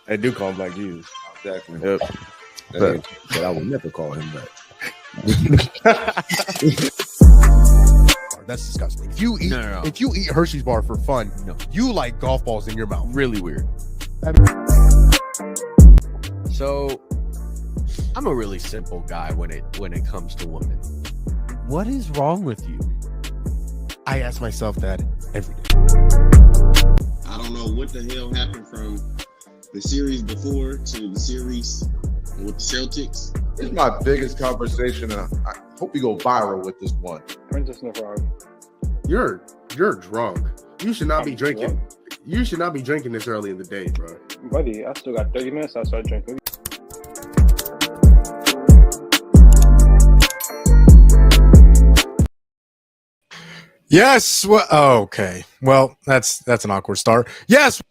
They do call him Black Jesus. Exactly. Yep. But I will never call him that. That's disgusting. If you eat, No. if you eat Hershey's bar for fun, you like golf balls in your mouth. Really weird. So, I'm a really simple guy when it comes to women. What is wrong with you? I ask myself that every day. I don't know what the hell happened from the series before to the series with the Celtics. It's my biggest conversation, and I hope we go viral with this one. Princess Nefertari. You're drunk. You should not be drinking. Drunk? You should not be drinking this early in the day, bro. Buddy, I still got 30 minutes. I start drinking. Yes. Well, okay. Well, that's an awkward start. Yes.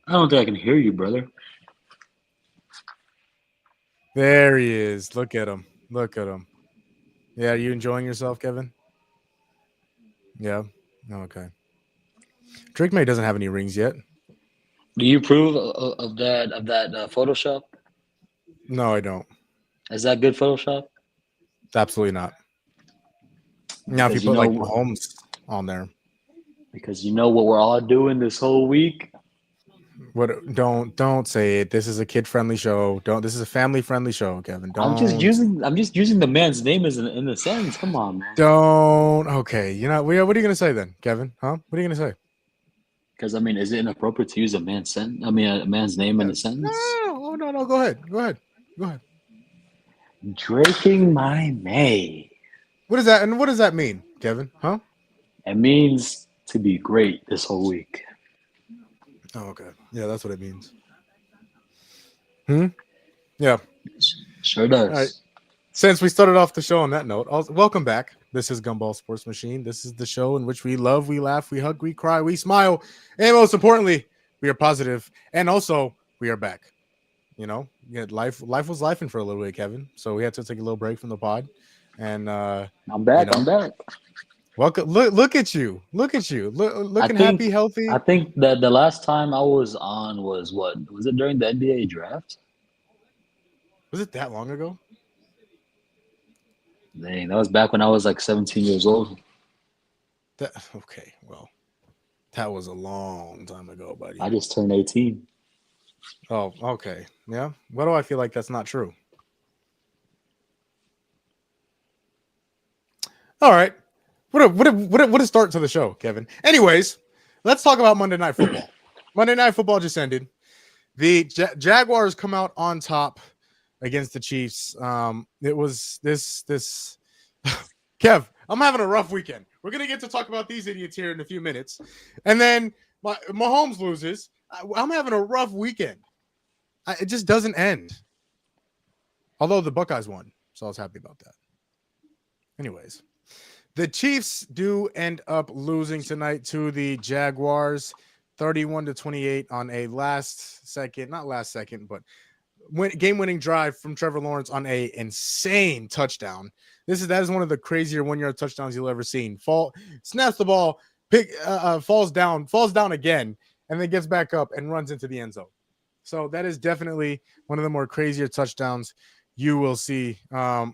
I don't think I can hear you, brother. There he is. Look at him. Look at him. Yeah, are you enjoying yourself, Kevin? Yeah. Okay. Drake May doesn't have any rings yet. Do you approve of that Photoshop? No, I don't. Is that good Photoshop? Absolutely not. Now, if Because you put you like know- Mahomes on there, Because you know what we're all doing this whole week. what? Don't say it. This is a kid-friendly show. This is a family-friendly show, Kevin. I'm just using the man's name as in the sentence. Come on, man. Don't. Okay. You know what are you gonna say then, Kevin? Huh? What are you gonna say? Because I mean, is it inappropriate to use a man's name in a sentence? No. Go ahead. Draking my May. What is that? And what does that mean, Kevin? Huh? It means to be great this whole week. Oh, okay. Yeah, that's what it means. Yeah. Sure does. All right. Since we started off the show on that note, welcome back. This is Gumball Sports Machine. This is the show in which we love, we laugh, we hug, we cry, we smile, and most importantly, we are positive. And also, we are back. You know, life was lifing for a little bit, Kevin. So we had to take a little break from the pod. And I'm back. you know, I'm back. welcome. Look at you. Looking happy, healthy. I think that the last time I was on was what? Was it during the NBA draft? Was it that long ago? Dang, that was back when I was like 17 years old. Okay, well, that was a long time ago, buddy. I just turned 18. Oh, okay. Yeah. Why do I feel like that's not true? All right. What a start to the show, Kevin. Anyways, let's talk about Monday Night Football. Monday Night Football just ended. The Jaguars come out on top against the Chiefs. It was this Kev, I'm having a rough weekend. We're going to get to talk about these idiots here in a few minutes. And then Mahomes loses. I'm having a rough weekend. It just doesn't end. Although the Buckeyes won, so I was happy about that. Anyways, the Chiefs do end up losing tonight to the Jaguars, 31-28 on a game-winning drive from Trevor Lawrence on a insane touchdown. That is one of the crazier 1-yard touchdowns you'll ever seen. Snaps the ball, falls down again, and then gets back up and runs into the end zone. So that is definitely one of the more crazier touchdowns you will see. I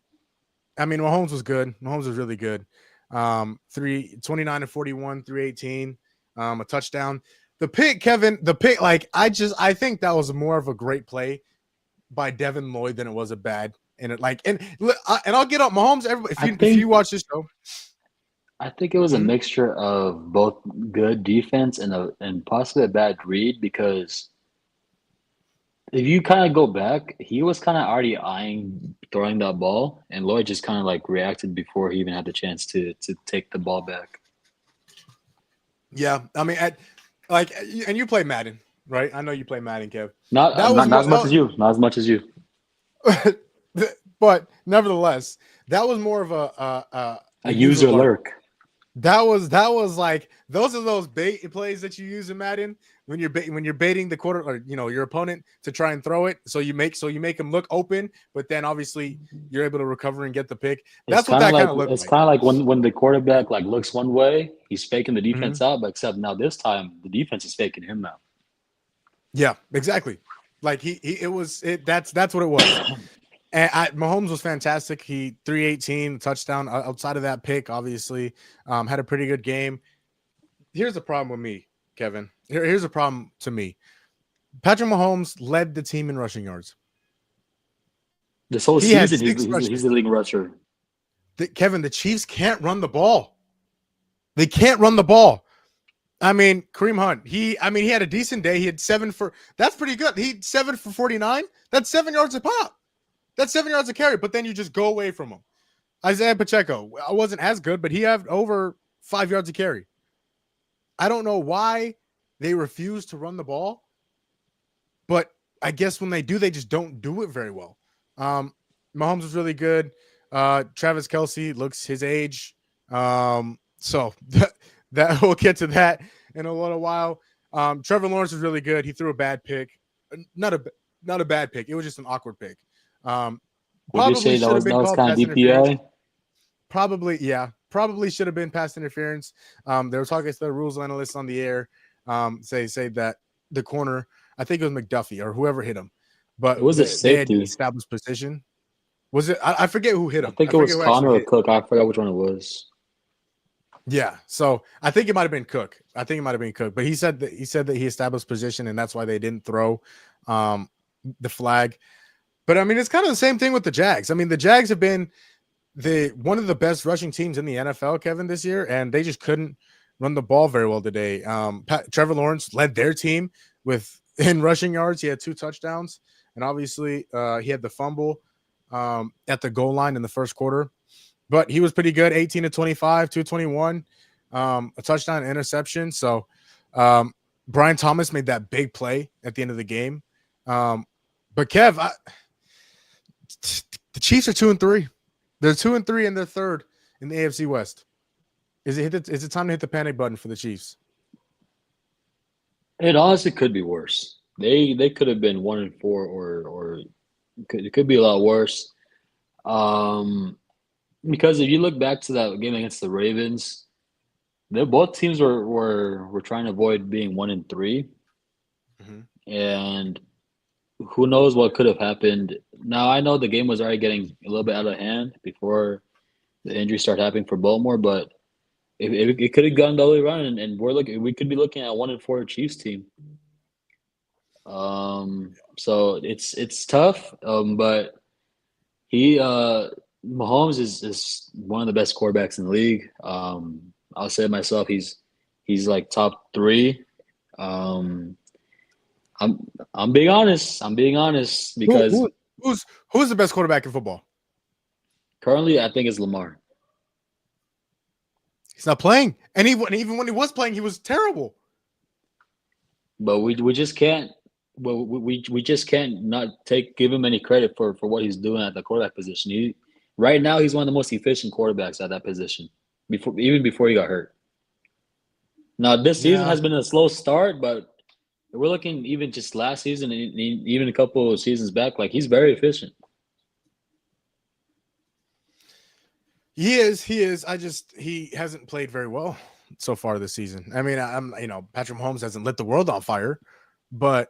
mean, Mahomes was good. Mahomes was really good. 29-41, 318, a touchdown. The pick, Kevin, I think that was more of a great play by Devin Lloyd than it was a bad. And I'll get up Mahomes. If you watch this show, I think it was a mixture of both good defense and possibly a bad read, because if you kind of go back, he was kind of already eyeing throwing that ball, and Lloyd just kind of like reacted before he even had the chance to take the ball back. Yeah, I mean, and you play Madden, right? I know you play Madden, Kev. Not as much as you. But nevertheless, that was more of a user lurk. That was like those are those bait plays that you use in Madden when you're baiting the quarter or your opponent to try and throw it, so you make him look open, but then obviously you're able to recover and get the pick. That's what that kind of looked like. It's kind of like when the quarterback like looks one way, he's faking the Mm-hmm. defense out, but except now this time the defense is faking him out. Yeah, exactly. Like that's what it was. And Mahomes was fantastic. He 318 touchdown outside of that pick, obviously. Had a pretty good game. Here's the problem with me, Kevin. Here's a problem to me. Patrick Mahomes led the team in rushing yards. This whole He had season, six he's the league rusher. Kevin, the Chiefs can't run the ball. They can't run the ball. I mean, Kareem Hunt, he had a decent day. He had that's pretty good. He had 7 for 49. That's 7 yards a pop. That's 7 yards a carry, but then you just go away from him. Isaiah Pacheco, I wasn't as good, but he had over 5 yards a carry. I don't know why they refuse to run the ball, but I guess when they do, they just don't do it very well. Mahomes was really good. Travis Kelce looks his age. So that we'll get to that in a little while. Trevor Lawrence was really good. He threw a bad pick. Not a bad pick. It was just an awkward pick. Would you say that was kind of DPI? Probably, yeah. Probably should have been pass interference. They were talking to the rules analysts on the air. Say that the corner, I think it was McDuffie or whoever hit him, but it was a safety established position. Was it? I forget who hit him. I think it was Connor or Cook. I forgot which one it was. Yeah, so I think it might have been Cook. But he said that he established position, and that's why they didn't throw the flag. But I mean, it's kind of the same thing with the Jags. I mean, the Jags have been one of the best rushing teams in the NFL, Kevin, this year, and they just couldn't run the ball very well today. Trevor Lawrence led their team in rushing yards. He had 2 touchdowns, and obviously he had the fumble at the goal line in the first quarter. But he was pretty good, 18 to 25, 221, a touchdown, interception. So Brian Thomas made that big play at the end of the game. But Kev, the Chiefs are 2-3. They're 2-3 and they're third in the AFC West. Is it time to hit the panic button for the Chiefs? It honestly could be worse. They could have been 1-4 or it could be a lot worse. Because if you look back to that game against the Ravens, both teams were trying to avoid being 1-3, Mm-hmm. and who knows what could have happened. Now I know the game was already getting a little bit out of hand before the injury started happening for Baltimore, but it could have gone the other way around, and we could be looking at a 1-4 Chiefs team. So it's tough, but Mahomes is one of the best quarterbacks in the league. I'll say it myself, he's like top 3. I'm being honest. Because who's the best quarterback in football? Currently, I think it's Lamar. He's not playing, and even when he was playing, he was terrible. But we just can't. Well, we just can't not give him any credit for what he's doing at the quarterback position. Right now, he's one of the most efficient quarterbacks at that position. Even before he got hurt. Now this season has been a slow start, but we're looking even just last season and even a couple of seasons back, like he's very efficient. He is. He hasn't played very well so far this season. I mean, Patrick Mahomes hasn't lit the world on fire, but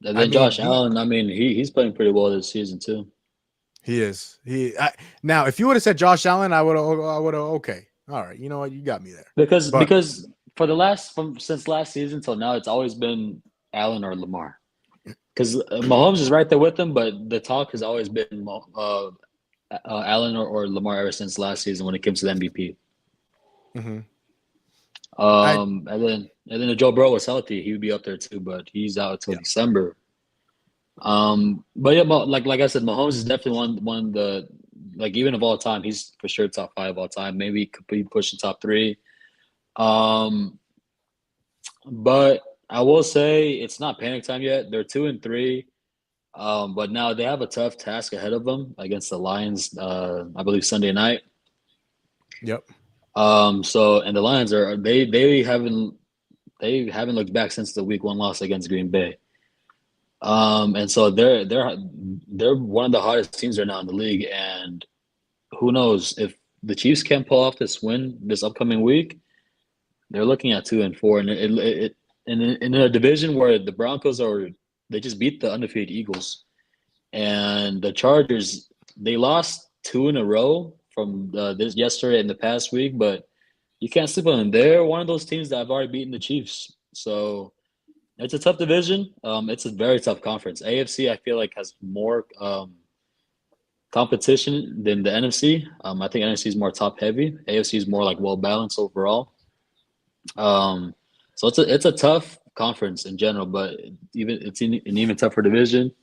and then Josh Allen, he's playing pretty well this season too. He is. Now, if you would have said Josh Allen, I would have. Okay, all right. You know what? You got me there. Because for since last season till now, it's always been Allen or Lamar. Because Mahomes is right there with him, but the talk has always been Allen or Lamar ever since last season when it comes to the MVP. Mm-hmm. And then if Joe Burrow was healthy, he would be up there too, but he's out until December. But yeah, like I said, Mahomes is definitely one of the, like, even of all time, he's for sure top 5 of all time. Maybe he could be pushing top 3. But I will say it's not panic time yet. They're 2-3. But now they have a tough task ahead of them against the Lions, I believe Sunday night. Yep. And the Lions they haven't They haven't looked back since the Week 1 loss against Green Bay. And so they're one of the hottest teams right now in the league. And who knows if the Chiefs can pull off this win this upcoming week, they're looking at 2-4, and in a division where the Broncos they just beat the undefeated Eagles, and the Chargers, they lost 2 in a row from this yesterday and the past week, but you can't sleep on them. They're one of those teams that have already beaten the Chiefs, so it's a tough division. It's a very tough conference. AFC, I feel like, has more competition than the NFC. I think NFC is more top heavy. AFC is more like well balanced overall. So it's a tough conference in general, but it's an even tougher division.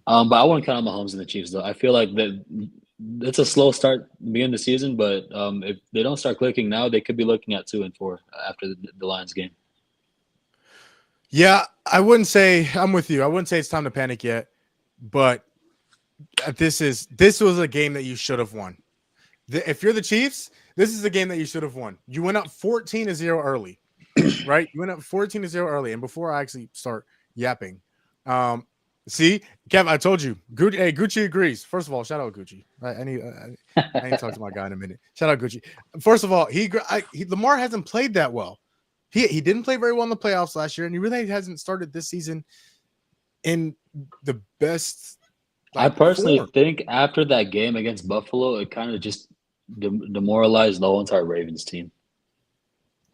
But I wouldn't count on Mahomes and the Chiefs though. I feel like that it's a slow start beginning the season, but if they don't start clicking now, they could be looking at 2-4 after the Lions game. Yeah, I wouldn't say I'm with you. I wouldn't say it's time to panic yet, but this was a game that you should have won. If you're the Chiefs, this is a game that you should have won. You went up 14-0 early, right? You went up 14-0 early, and before I actually start yapping, see, Kev, I told you, Gucci agrees. First of all, shout out Gucci. I need to talk to my guy in a minute. Shout out Gucci. First of all, Lamar hasn't played that well. He didn't play very well in the playoffs last year, and he really hasn't started this season in the best. I personally think after that game against Buffalo, it kind of just demoralized the whole entire Ravens team.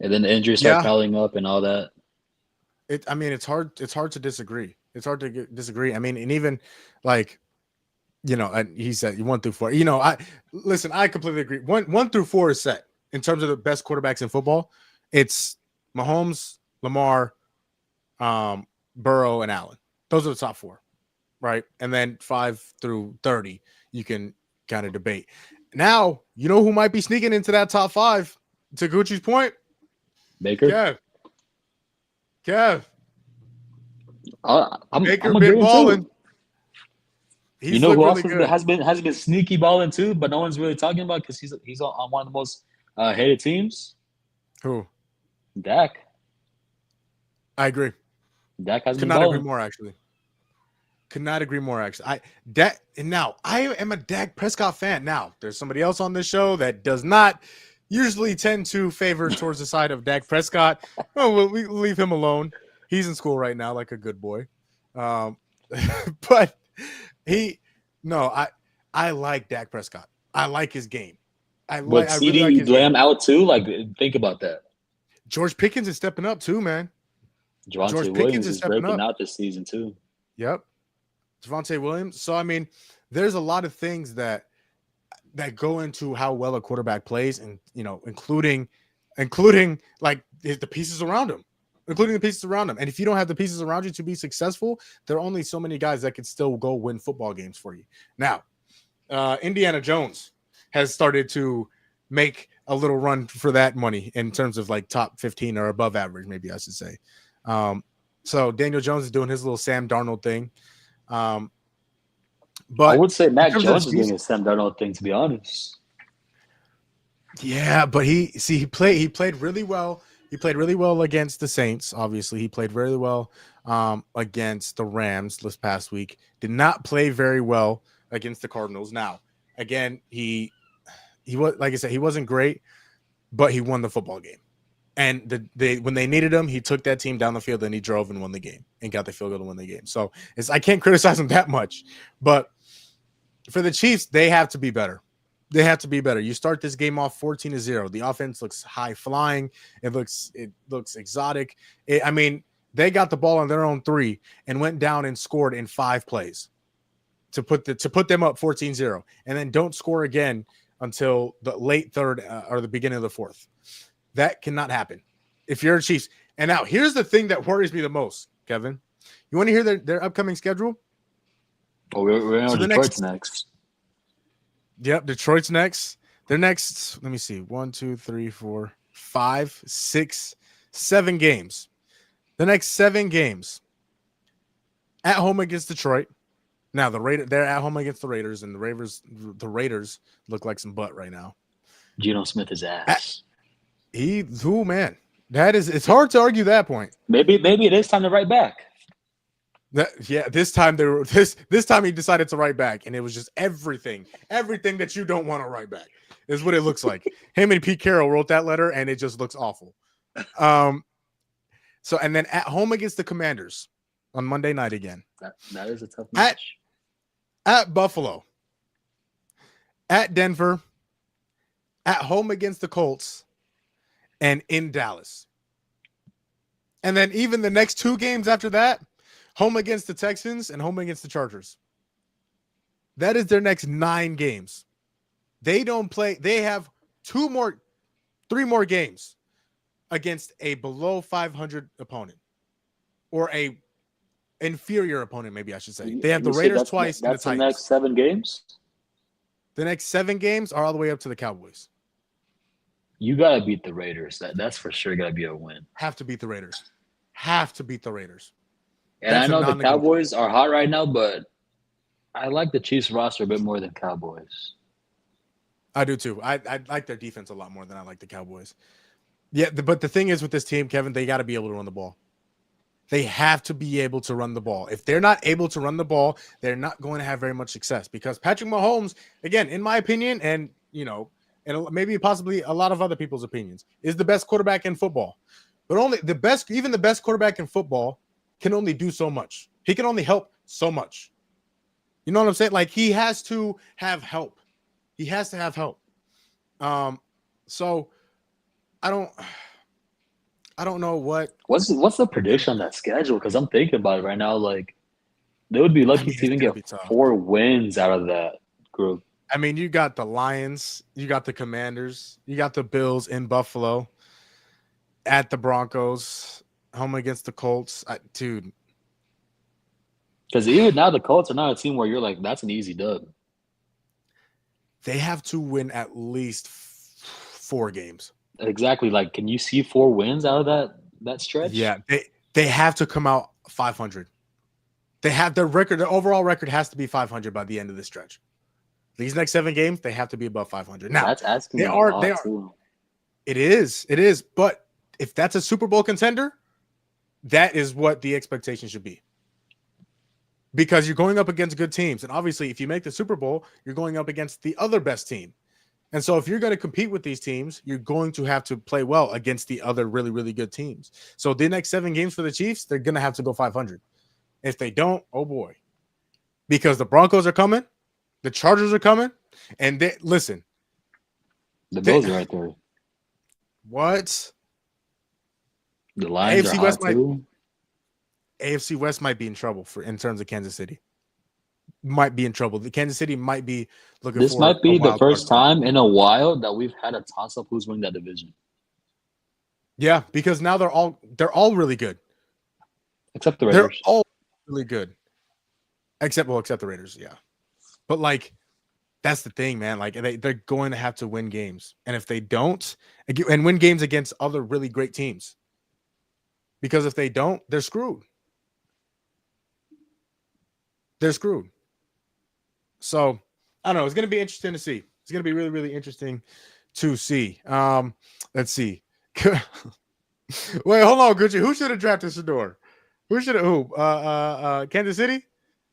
And then the injuries start piling up and all that. It's hard to disagree. It's hard to disagree. I mean, and even like, he said 1-4. I completely agree. 1-4 is set in terms of the best quarterbacks in football. It's Mahomes, Lamar, Burrow, and Allen. Those are the top 4. Right. And then 5-30, you can kind of debate. Now, you know who might be sneaking into that top 5? To Gucci's point, Baker. Kev. Baker been balling. You know who else has been sneaky balling too, but no one's really talking about because he's on one of the most hated teams. Who? Dak. I agree. Dak has been balling. Could not agree more. Actually, I am a Dak Prescott fan. Now, there's somebody else on this show that does not usually tend to favor towards the side of Dak Prescott. Oh, we'll leave him alone. He's in school right now, like a good boy. But I like Dak Prescott. I like his game. But CD really like Lamb out too. Like, think about that. George Pickens is stepping up too, man. George Pickens is breaking out this season too. Yep. Javonte Williams. So, I mean, there's a lot of things that go into how well a quarterback plays, and, including like the pieces around him, And if you don't have the pieces around you to be successful, there are only so many guys that can still go win football games for you. Now, Indiana Jones has started to make a little run for that money in terms of like top 15 or above average, maybe I should say. So Daniel Jones is doing his little Sam Darnold thing. But I would say Mac Jones is doing a Sam Darnold thing, to be honest. Yeah, but he played really well. He played really well against the Saints. Obviously, he played really well against the Rams this past week. Did not play very well against the Cardinals. Now, again, he was, like I said, he wasn't great, but he won the football game. And when they needed him, he took that team down the field and he drove and won the game and got the field goal to win the game. So I can't criticize him that much. But for the Chiefs, they have to be better. They have to be better. You start this game off 14-0. The offense looks high flying. It looks exotic. They got the ball on their own 3 and went down and scored in 5 plays to put them up 14-0, and then don't score again until the late third or the beginning of the fourth. That cannot happen if you're a Chiefs. And now here's the thing that worries me the most, Kevin. You want to hear their upcoming schedule? Oh, we're on Detroit's next. Yep, Detroit's next. Their next, let me see, 1, 2, 3, 4, 5, 6, 7 games. The next 7 games at home against Detroit. Now they're at home against the Raiders, and the Raiders look like some butt right now. Geno Smith is ass. Man. It's hard to argue that point. Maybe it is time to write back. This time this time he decided to write back, and it was just everything that you don't want to write back is what it looks like. Him and Pete Carroll wrote that letter, and it just looks awful. So and then at home against the Commanders on Monday night again. That is a tough match. At Buffalo, at Denver, at home against the Colts, and in Dallas. And then even the next 2 games after that, home against the Texans and home against the Chargers. That is their next 9 games. They don't play. They have 3 more games against a below 500 opponent or a inferior opponent, maybe I should say. They have the Raiders twice and the Titans. That's the next 7 games? The next 7 games are all the way up to the Cowboys. You got to beat the Raiders. That's for sure got to be a win. Have to beat the Raiders. And I know the Cowboys are hot right now, but I like the Chiefs roster a bit more than Cowboys. I do too. I like their defense a lot more than I like the Cowboys. Yeah, but the thing is with this team, Kevin, they got to be able to run the ball. They have to be able to run the ball. If they're not able to run the ball, they're not going to have very much success because Patrick Mahomes, again, in my opinion, and and maybe possibly a lot of other people's opinions, is the best quarterback in football. But even the best quarterback in football can only do so much. He can only help so much. You know what I'm saying? Like he has to have help. He has to have help. So I don't know what's the prediction on that schedule, because I'm thinking about it right now. Like they would be lucky to even get 4 wins out of that group. I mean, you got the Lions, you got the Commanders, you got the Bills in Buffalo, at the Broncos, home against the Colts. Dude. Because even now the Colts are not a team where you're like, that's an easy dub. They have to win at least 4 games. Exactly. Like, can you see 4 wins out of that stretch? Yeah, they have to come out 500. They have their record. Their overall record has to be 500 by the end of the stretch. These next 7 games, they have to be above 500. Now that's asking. They are. Too. It is. But if that's a Super Bowl contender, that is what the expectation should be. Because you're going up against good teams, and obviously, if you make the Super Bowl, you're going up against the other best team. And so if you're going to compete with these teams, you're going to have to play well against the other really, really good teams. So the next 7 games for the Chiefs, they're going to have to go 500. If they don't, oh boy. Because the Broncos are coming, the Chargers are coming, and listen. The Bills are right there. What? The Lions AFC are West hot too. AFC West might be in trouble in terms of Kansas City. Might be in trouble. The Kansas City might be looking. This might be the first time in a while that we've had a toss-up who's winning that division. Yeah, because now they're all really good, except the Raiders. They're all really good, except the Raiders. Yeah, but like that's the thing, man. Like they're going to have to win games, and if they don't, and win games against other really great teams, because if they don't, they're screwed. They're screwed. So I don't know. It's going to be interesting to see. It's going to be really, really interesting to see. Let's see. Wait, hold on, Gucci. Who should have drafted Shador? Kansas City?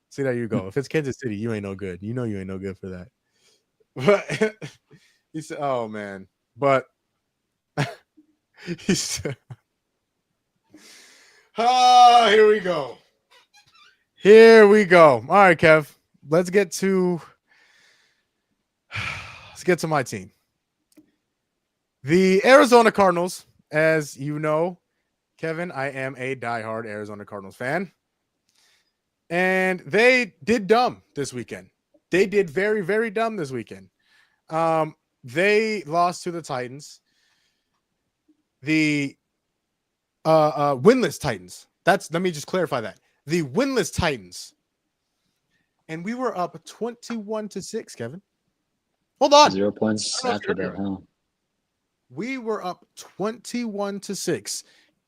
See, there you go. If it's Kansas City, you ain't no good. You know you ain't no good for that. But he said, oh man. But he said, here we go. Here we go. All right, Kev. Let's get to my team. The Arizona Cardinals, as you know, Kevin, I am a diehard Arizona Cardinals fan. And they did dumb this weekend. They did very, very dumb this weekend. They lost to the Titans. The winless Titans. Let me just clarify that. The winless Titans. And we were up 21-6, Kevin. Hold on. 0 points after that, huh? We were up 21-6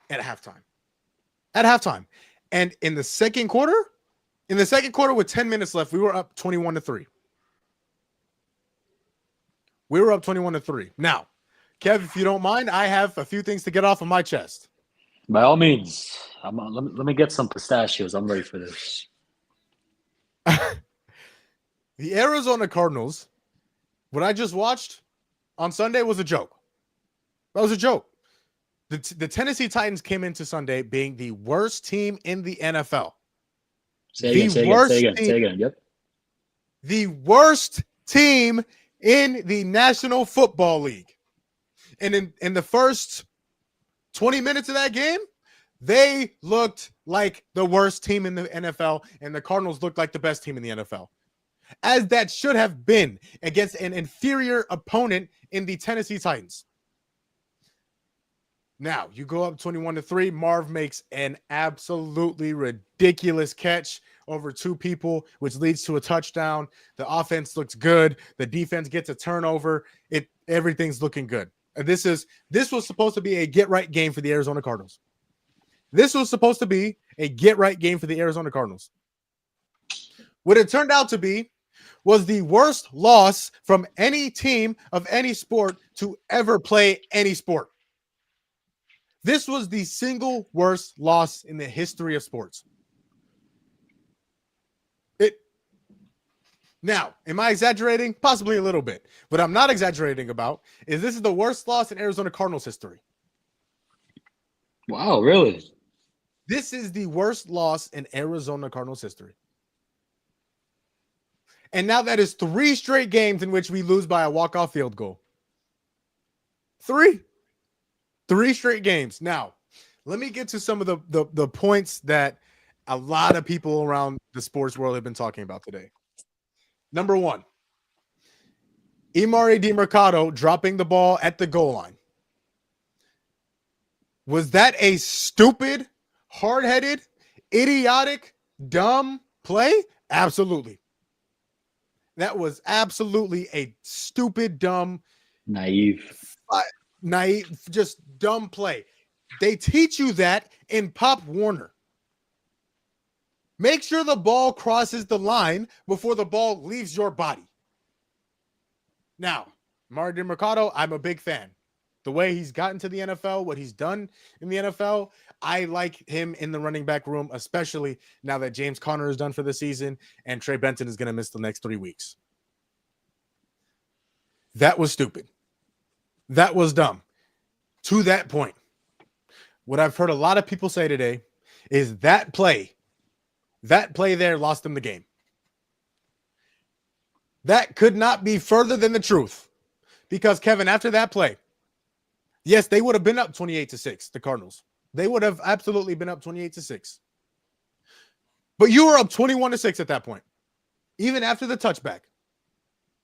at halftime. And in the second quarter with 10 minutes left, we were up 21-3. We were up 21-3. Now, Kev, if you don't mind, I have a few things to get off of my chest. By all means, let me get some pistachios. I'm ready for this. The Arizona Cardinals, what I just watched on Sunday was a joke. That was a joke. The Tennessee Titans came into Sunday being the worst team in the NFL. Say again. Yep. The worst team in the National Football League. And in the first 20 minutes of that game, they looked like the worst team in the NFL, and the Cardinals looked like the best team in the NFL. As that should have been against an inferior opponent in the Tennessee Titans. Now, you go up 21-3. Marv makes an absolutely ridiculous catch over two people, which leads to a touchdown. The offense looks good. The defense gets a turnover. Everything's looking good. This was supposed to be a get-right game for the Arizona Cardinals. This was supposed to be a get-right game for the Arizona Cardinals. What it turned out to be was the worst loss from any team of any sport to ever play any sport. This was the single worst loss in the history of sports. Now, am I exaggerating? Possibly a little bit. What I'm not exaggerating about is this is the worst loss in Arizona Cardinals history. Wow, really? This is the worst loss in Arizona Cardinals history. And now that is 3 straight games in which we lose by a walk-off field goal. 3 straight games. Now, let me get to some of the points that a lot of people around the sports world have been talking about today. Number 1, Emari DeMercado dropping the ball at the goal line. Was that a stupid, hard-headed, idiotic, dumb play? Absolutely. That was absolutely a stupid, dumb, naive, just dumb play. They teach you that in Pop Warner. Make sure the ball crosses the line before the ball leaves your body. Now, Emari DeMercado, I'm a big fan. The way he's gotten to the NFL, what he's done in the NFL, I like him in the running back room, especially now that James Conner is done for the season and Trey Benton is going to miss the next 3 weeks. That was stupid. That was dumb. To that point, what I've heard a lot of people say today is that play there lost them the game. That could not be further than the truth. Because, Kevin, after that play, yes, they would have been up 28-6, the Cardinals. They would have absolutely been up 28-6. But you were up 21-6 at that point. Even after the touchback.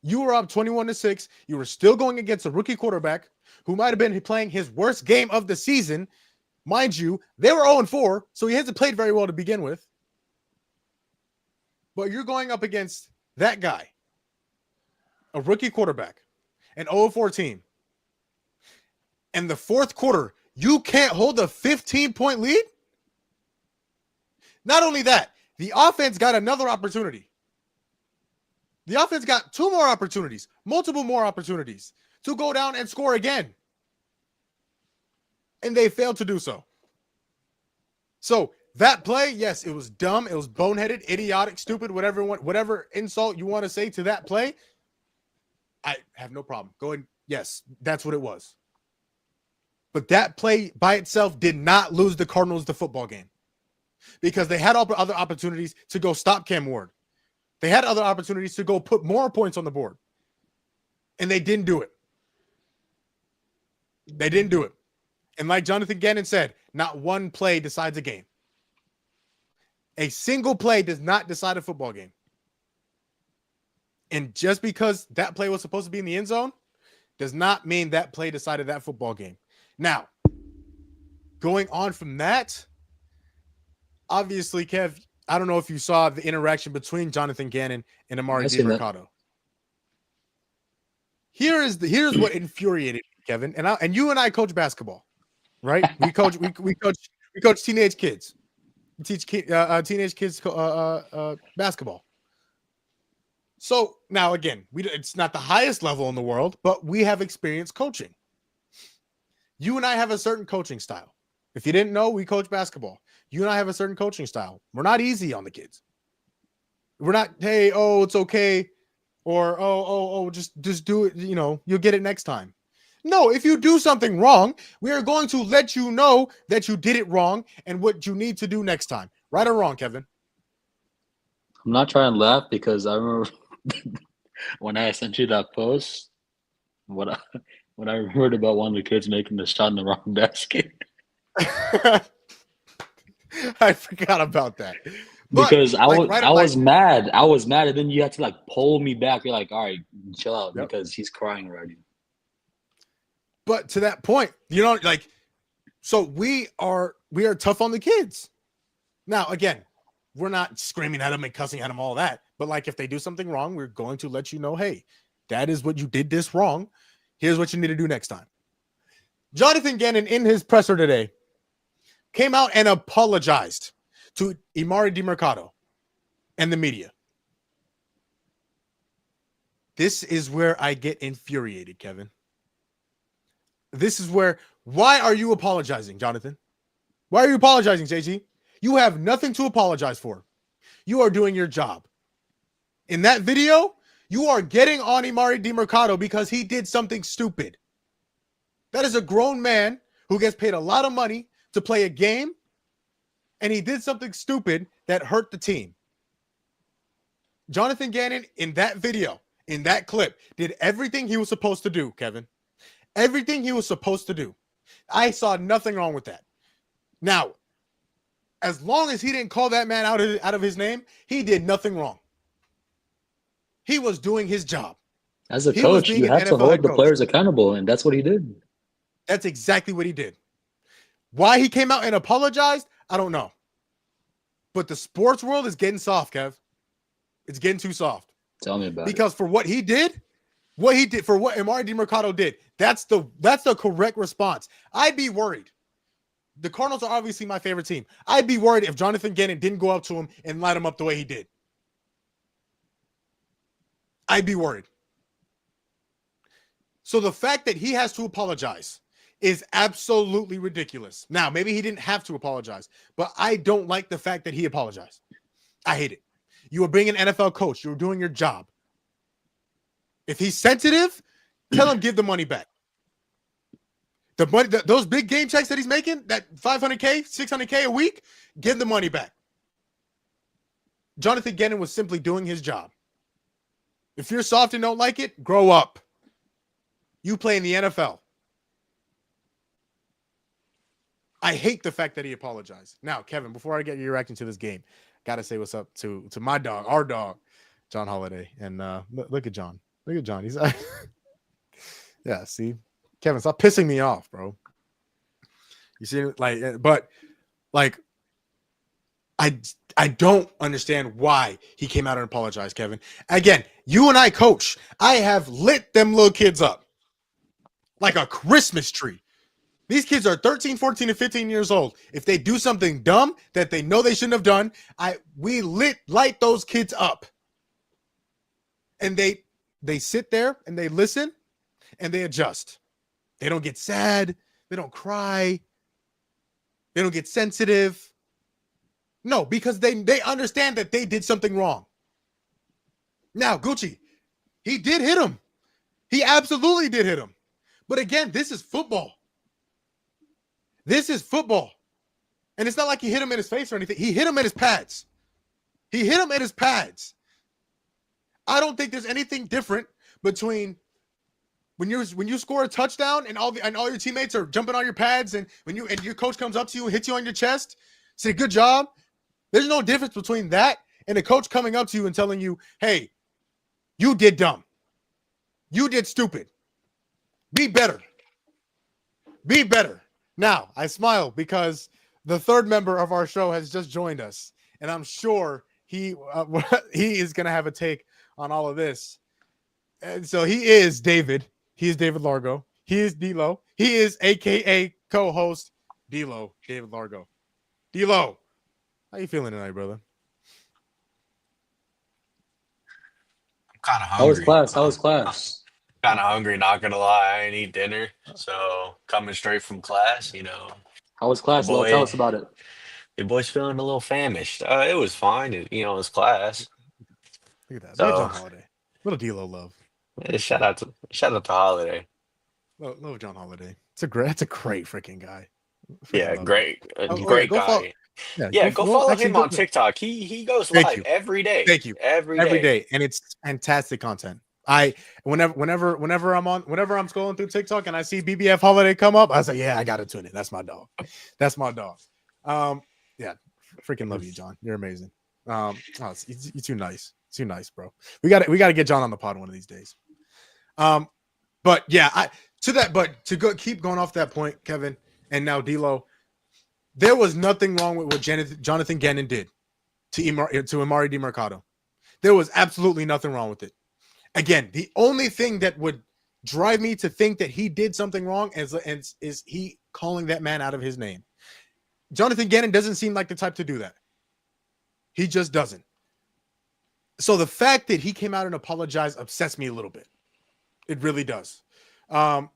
You were up 21-6. You were still going against a rookie quarterback who might have been playing his worst game of the season. Mind you, they were 0-4, so he hasn't played very well to begin with. But you're going up against that guy, a rookie quarterback, an 0-4 team. And the fourth quarter, you can't hold a 15-point lead? Not only that, the offense got another opportunity. The offense got 2 more opportunities, multiple more opportunities to go down and score again. And they failed to do so. So that play, yes, it was dumb. It was boneheaded, idiotic, stupid, whatever insult you want to say to that play. I have no problem going. Yes, that's what it was. But that play by itself did not lose the Cardinals the football game because they had other opportunities to go stop Cam Ward. They had other opportunities to go put more points on the board, and they didn't do it. They didn't do it. And like Jonathan Gannon said, not one play decides a game. A single play does not decide a football game. And just because that play was supposed to be in the end zone does not mean that play decided that football game. Now, going on from that, obviously, Kev, I don't know if you saw the interaction between Jonathan Gannon and Emari DeMercado. Here's what infuriated me, Kevin, and you and I coach basketball, right? We coach teenage kids. We teach teenage kids basketball. So now again, it's not the highest level in the world, but we have experience coaching. You and I have a certain coaching style. If you didn't know, we coach basketball. You and I have a certain coaching style. We're not easy on the kids. We're not, hey, oh, it's okay. Or, just do it. You know, you'll get it next time. No, if you do something wrong, we are going to let you know that you did it wrong and what you need to do next time. Right or wrong, Kevin? I'm not trying to laugh because I remember when I sent you that post, when I heard about one of the kids making the shot in the wrong basket. I forgot about that. Because I was mad. I was mad, and then you had to like pull me back. You're like, all right, chill out, because he's crying already. But to that point, you know, like, so we are tough on the kids. Now, again, we're not screaming at them and cussing at them, all that. But like, if they do something wrong, we're going to let you know, hey, that is what you did this wrong. Here's what you need to do next time. Jonathan Gannon, in his presser today, came out and apologized to Emari DeMercado and the media. This is where I get infuriated, Kevin. This is where, why are you apologizing, Jonathan? Why are you apologizing, JG? You have nothing to apologize for. You are doing your job. In that video, you are getting on Emari DeMercado because he did something stupid. That is a grown man who gets paid a lot of money to play a game, and he did something stupid that hurt the team. Jonathan Gannon, in that video, in that clip, did everything he was supposed to do, Kevin. Everything he was supposed to do. I saw nothing wrong with that. Now, as long as he didn't call that man out of his name, he did nothing wrong. He was doing his job. As a coach, you have to hold the players accountable, and that's what he did. That's exactly what he did. Why he came out and apologized, I don't know. But the sports world is getting soft, Kev. It's getting too soft. Tell me about it. Because for what he did, for what Emari DeMercado did, that's the correct response. I'd be worried. The Cardinals are obviously my favorite team. I'd be worried if Jonathan Gannon didn't go up to him and light him up the way he did. I'd be worried. So the fact that he has to apologize is absolutely ridiculous. Now, maybe he didn't have to apologize, but I don't like the fact that he apologized. I hate it. You are being an NFL coach. You're doing your job. If he's sensitive, tell him give the money back. The money, those big game checks that he's making, that $500K, $600K a week, give the money back. Jonathan Gannon was simply doing his job. If you're soft and don't like it, grow up. You play in the NFL. I hate the fact that he apologized. Now, Kevin, before I get your reaction to this game, gotta say what's up to my dog, our dog, John Holiday. And look at John. Look at John. He's yeah. See, Kevin, stop pissing me off, bro. You see, I don't understand why he came out and apologized, Kevin. Again, you and I coach. I have lit them little kids up like a Christmas tree. These kids are 13, 14, and 15 years old. If they do something dumb that they know they shouldn't have done, we light those kids up. And they sit there and they listen and they adjust. They don't get sad. They don't cry. They don't get sensitive. No, because they understand that they did something wrong. Now, Gucci, he did hit him. He absolutely did hit him. But again, this is football. This is football. And it's not like he hit him in his face or anything. He hit him in his pads. He hit him in his pads. I don't think there's anything different between when you score a touchdown and all your teammates are jumping on your pads and and your coach comes up to you and hits you on your chest, say good job. There's no difference between that and a coach coming up to you and telling you, hey, you did dumb. You did stupid. Be better. Be better. Now, I smile because the third member of our show has just joined us, and I'm sure he is going to have a take on all of this. And so he is David. He is David Largo. He is D-Lo. He is a.k.a. co-host D-Lo, David Largo. D-Lo, how you feeling tonight, brother? I'm kind of hungry. How was class? Kind of hungry, not gonna lie. I ain't eat dinner, so coming straight from class, How was your class, Lo? Tell boy, us about it. your boy's feeling a little famished. It was fine, it's class. Look at that. Look at So John Holiday. Little D'Lo love. Pretty shout cute. out to Holiday. Love John Holiday. It's a great freaking guy. Freaking Yeah, love him. Oh yeah, great go follow. guy. Yeah, Yeah, go go. follow Actually, him go. on TikTok. He goes Thank live you. every day, Thank you. every Every day. day, and it's fantastic content. I whenever I'm scrolling through TikTok and I see BBF Holiday come up, I say, yeah, I gotta tune in. That's my dog. That's my dog. Yeah, freaking love you, John. You're amazing. You're too nice. Too nice, bro. We got to get John on the pod one of these days. But yeah, to go keep going off that point, Kevin, and now D'Lo, there was nothing wrong with what Jonathan Gannon did to Emari DeMercado. There was absolutely nothing wrong with it. Again, the only thing that would drive me to think that he did something wrong is he calling that man out of his name. Jonathan Gannon doesn't seem like the type to do that. He just doesn't. So the fact that he came out and apologized upsets me a little bit. It really does. But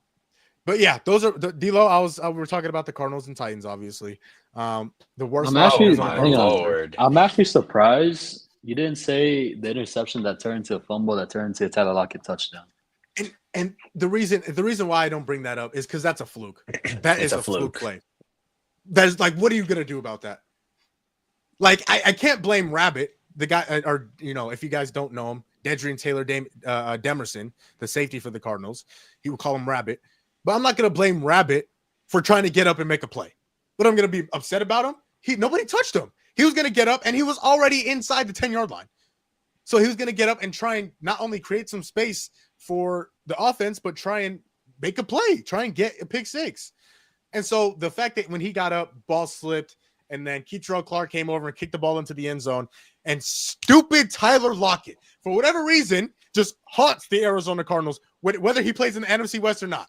yeah, those are the D'Lo. We're talking about the Cardinals and Titans, obviously. The worst. I'm loss Oh actually on the my hang Cardinals. on. lord! I'm actually surprised you didn't say the interception that turned into a fumble that turned into a Tyler Lockett touchdown. And the reason why I don't bring that up is because that's a fluke. That It's is a a fluke fluke. play. That is like, what are you gonna do about that? Like, I can't blame Rabbit, the guy, or if you guys don't know him, Dedrian Taylor Demerson, the safety for the Cardinals. He would call him Rabbit, but I'm not gonna blame Rabbit for trying to get up and make a play. But I'm gonna be upset about him. Nobody touched him. He was gonna get up and he was already inside the 10-yard line. So he was going to get up and try and not only create some space for the offense, but try and make a play, try and get a pick six. And so the fact that when he got up, ball slipped, and then Keitrell Clark came over and kicked the ball into the end zone, and stupid Tyler Lockett, for whatever reason, just haunts the Arizona Cardinals, whether he plays in the NFC West or not.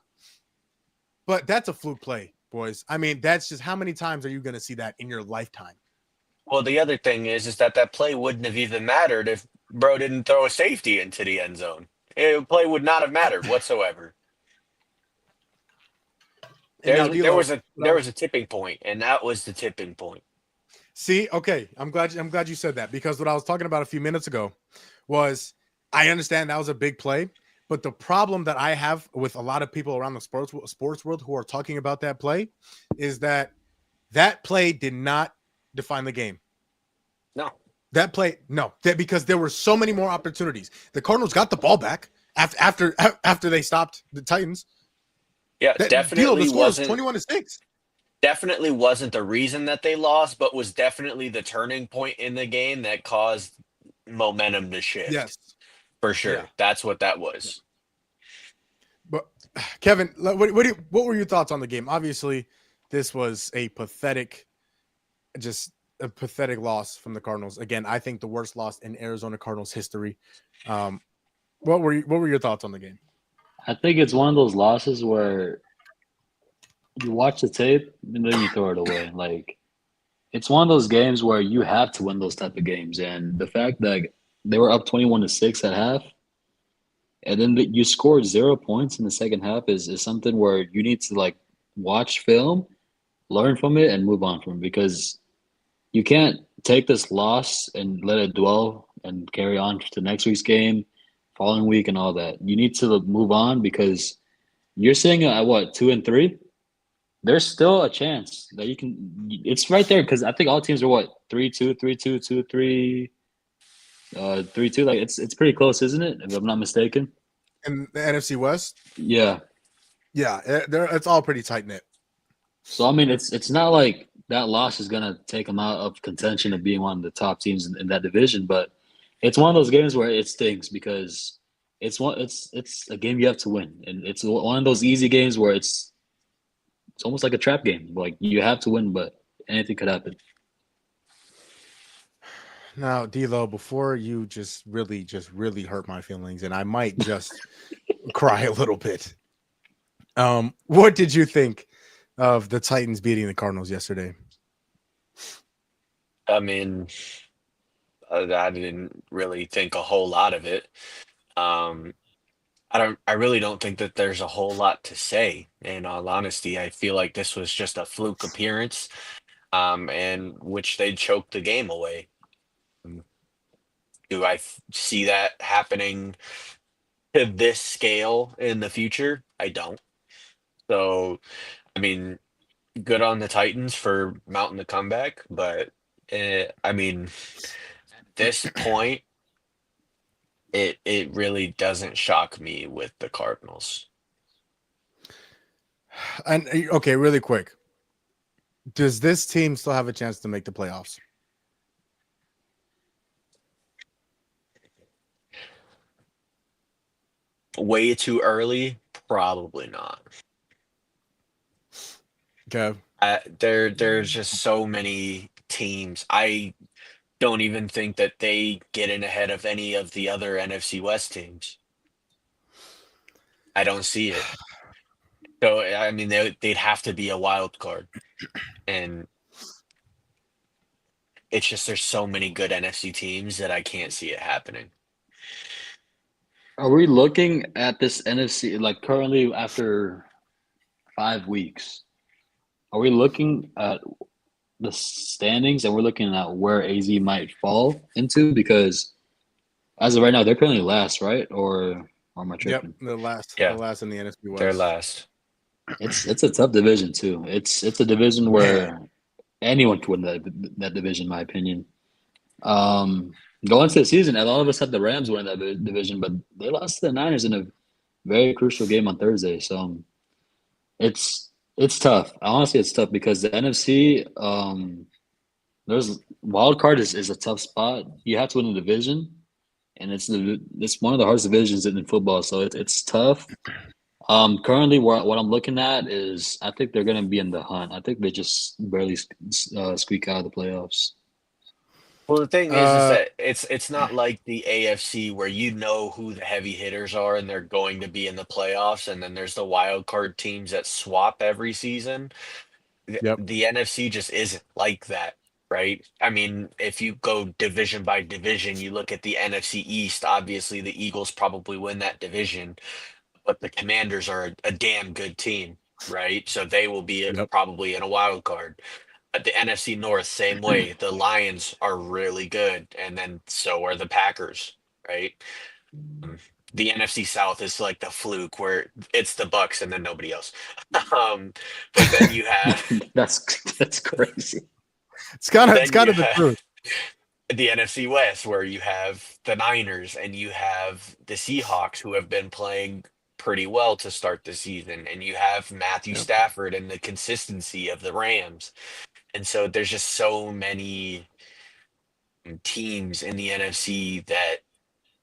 But that's a fluke play, boys. I mean, that's just how many times are you going to see that in your lifetime? Well, the other thing is that play wouldn't have even mattered if bro didn't throw a safety into the end zone. Play would not have mattered whatsoever. And now, There was D'Lo, a tipping point, and that was the tipping point. See, okay, I'm glad you said that, because what I was talking about a few minutes ago was, I understand that was a big play, but the problem that I have with a lot of people around the sports world who are talking about that play is that play did not define the game. No. Because there were so many more opportunities. The Cardinals got the ball back after they stopped the Titans. Yeah, definitely the score was wasn't 21-6. Definitely wasn't the reason that they lost, but was definitely the turning point in the game that caused momentum to shift. Yes, for sure. Yeah. That's what that was. But Kevin, what were your thoughts on the game? Obviously, this was a pathetic loss from the Cardinals. Again, I think the worst loss in Arizona Cardinals history. What were your thoughts on the game? I think it's one of those losses where you watch the tape and then you throw it away. Like, it's one of those games where you have to win those type of games. And the fact that they were up 21-6 at half, and then you scored 0 points in the second half is something where you need to like watch film, learn from it, and move on from it, because you can't take this loss and let it dwell and carry on to next week's game, following week, and all that. You need to move on, because you're sitting at what, 2-3? There's still a chance that you can. It's right there, because I think all teams are what, 3-2, 3-2, 2-3, 3-2. Like, it's pretty close, isn't it? If I'm not mistaken. In the NFC West, Yeah. It's all pretty tight knit. So I mean, it's not like that loss is gonna take them out of contention of being one of the top teams in that division, but it's one of those games where it stings, because it's a game you have to win, and it's one of those easy games where it's almost like a trap game. Like, you have to win, but anything could happen. Now, D'Lo, before you just really hurt my feelings, and I might just cry a little bit. What did you think of the Titans beating the Cardinals yesterday? I mean, I didn't really think a whole lot of it. I really don't think that there's a whole lot to say. In all honesty, I feel like this was just a fluke appearance, and which they choked the game away. Um, Do I see that happening to this scale in the future? I don't. So, I mean, good on the Titans for mounting the comeback, but I mean, at this point, it really doesn't shock me with the Cardinals. And okay, really quick. Does this team still have a chance to make the playoffs? Way too early? Probably not. Okay. There's just so many teams. I don't even think that they get in ahead of any of the other NFC West teams. I don't see it. So I mean, they'd have to be a wild card, and it's just there's so many good NFC teams that I can't see it happening. Are we looking at this NFC like currently after 5 weeks? Are we looking at the standings and we're looking at where AZ might fall into? Because as of right now, they're currently last, right? Or am I Yep. tripping? The last Yeah. in the NFC West. They're last. It's a tough division too. It's a division where anyone could win that division, in my opinion. Going into the season, a lot of us had the Rams win that division, but they lost to the Niners in a very crucial game on Thursday. So it's tough. Honestly, it's tough because the NFC, there's wild card is a tough spot. You have to win the division, and it's one of the hardest divisions in football. So it's tough. Currently, what I'm looking at is I think they're going to be in the hunt. I think they just barely squeak out of the playoffs. Well, the thing is that it's not like the AFC where you know who the heavy hitters are and they're going to be in the playoffs, and then there's the wild card teams that swap every season. Yep. The NFC just isn't like that, right? I mean, if you go division by division, you look at the NFC East, obviously the Eagles probably win that division, but the Commanders are a damn good team, right? So they will be Yep. probably in a wild card. At the NFC North, same way. The Lions are really good, and then so are the Packers, right? The NFC South is like the fluke where it's the Bucks and then nobody else. But then you have That's crazy. It's kind then you of the have truth. the NFC West where you have the Niners and you have the Seahawks who have been playing pretty well to start the season, and you have Matthew Yep. Stafford and the consistency of the Rams. And so there's just so many teams in the NFC that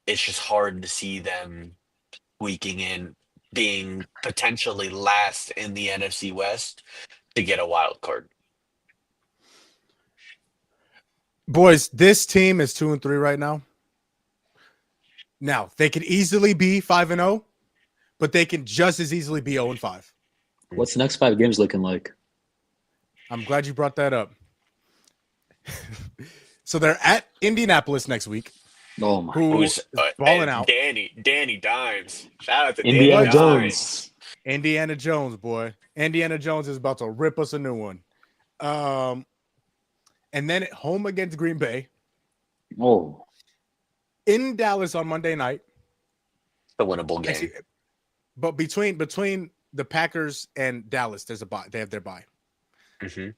it's just hard to see them squeaking in, being potentially last in the NFC West to get a wild card. Boys, this team is 2-3 right now. Now, they could easily be 5-0, but they can just as easily be 0-5. What's the next 5 games looking like? I'm glad you brought that up. So they're at Indianapolis next week. Oh my! Who's balling out? Danny Dimes. Shout out to Indiana Danny Jones. Dimes. Indiana Jones, boy. Indiana Jones is about to rip us a new one. And then at home against Green Bay, Oh, in Dallas on Monday night. The winnable game. Actually, but between the Packers and Dallas, there's a bye. They have their bye. Mm-hmm.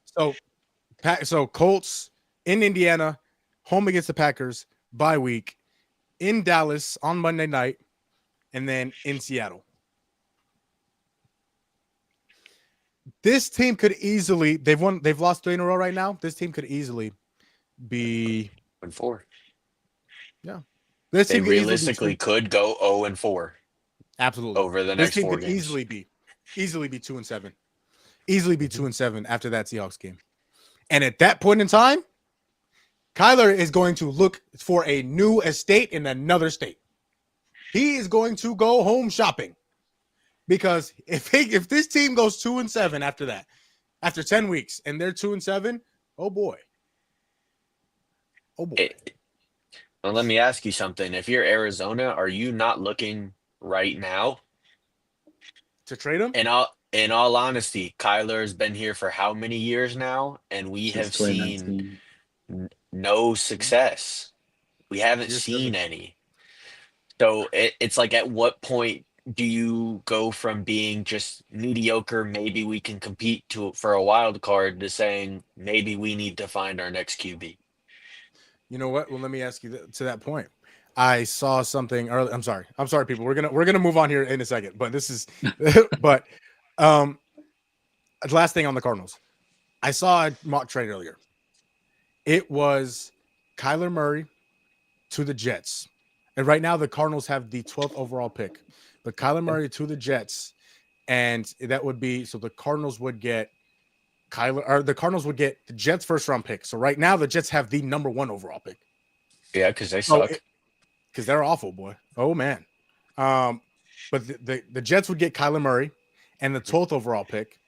So Colts in Indiana, home against the Packers, bye week, in Dallas on Monday night, and then in Seattle. This team could easily they've lost 3 in a row right now. This team could easily be 0-4. this They team could easily be realistically could go 0-4 absolutely over the this next team 4 could games. easily be 2-7. Easily be 2-7 after that Seahawks game. And at that point in time, Kyler is going to look for a new estate in another state. He is going to go home shopping. Because if this team goes 2-7 after that, after 10 weeks, and they're 2-7, oh boy. Well, let me ask you something. If you're Arizona, are you not looking right now. to trade him. In all honesty, Kyler's been here for how many years now, and we since have seen 2019. no success. We haven't Year seen 7. any. So it's like, at what point do you go from being just mediocre, maybe we can compete for a wild card, to saying maybe we need to find our next QB? You know what? Well, let me ask you to that point. I saw something early. I'm sorry, people. We're gonna move on here in a second. But this is, but um, last thing on the Cardinals. I saw a mock trade earlier. It was Kyler Murray to the Jets, and right now the Cardinals have the 12th overall pick. But Kyler Murray to the Jets, and that would be so the Cardinals would get the Cardinals would get the Jets' first round pick. So right now the Jets have the number 1 overall pick. Yeah, because they Oh, suck. because they're awful, boy. Oh man. But the Jets would get Kyler Murray and the 12th overall pick,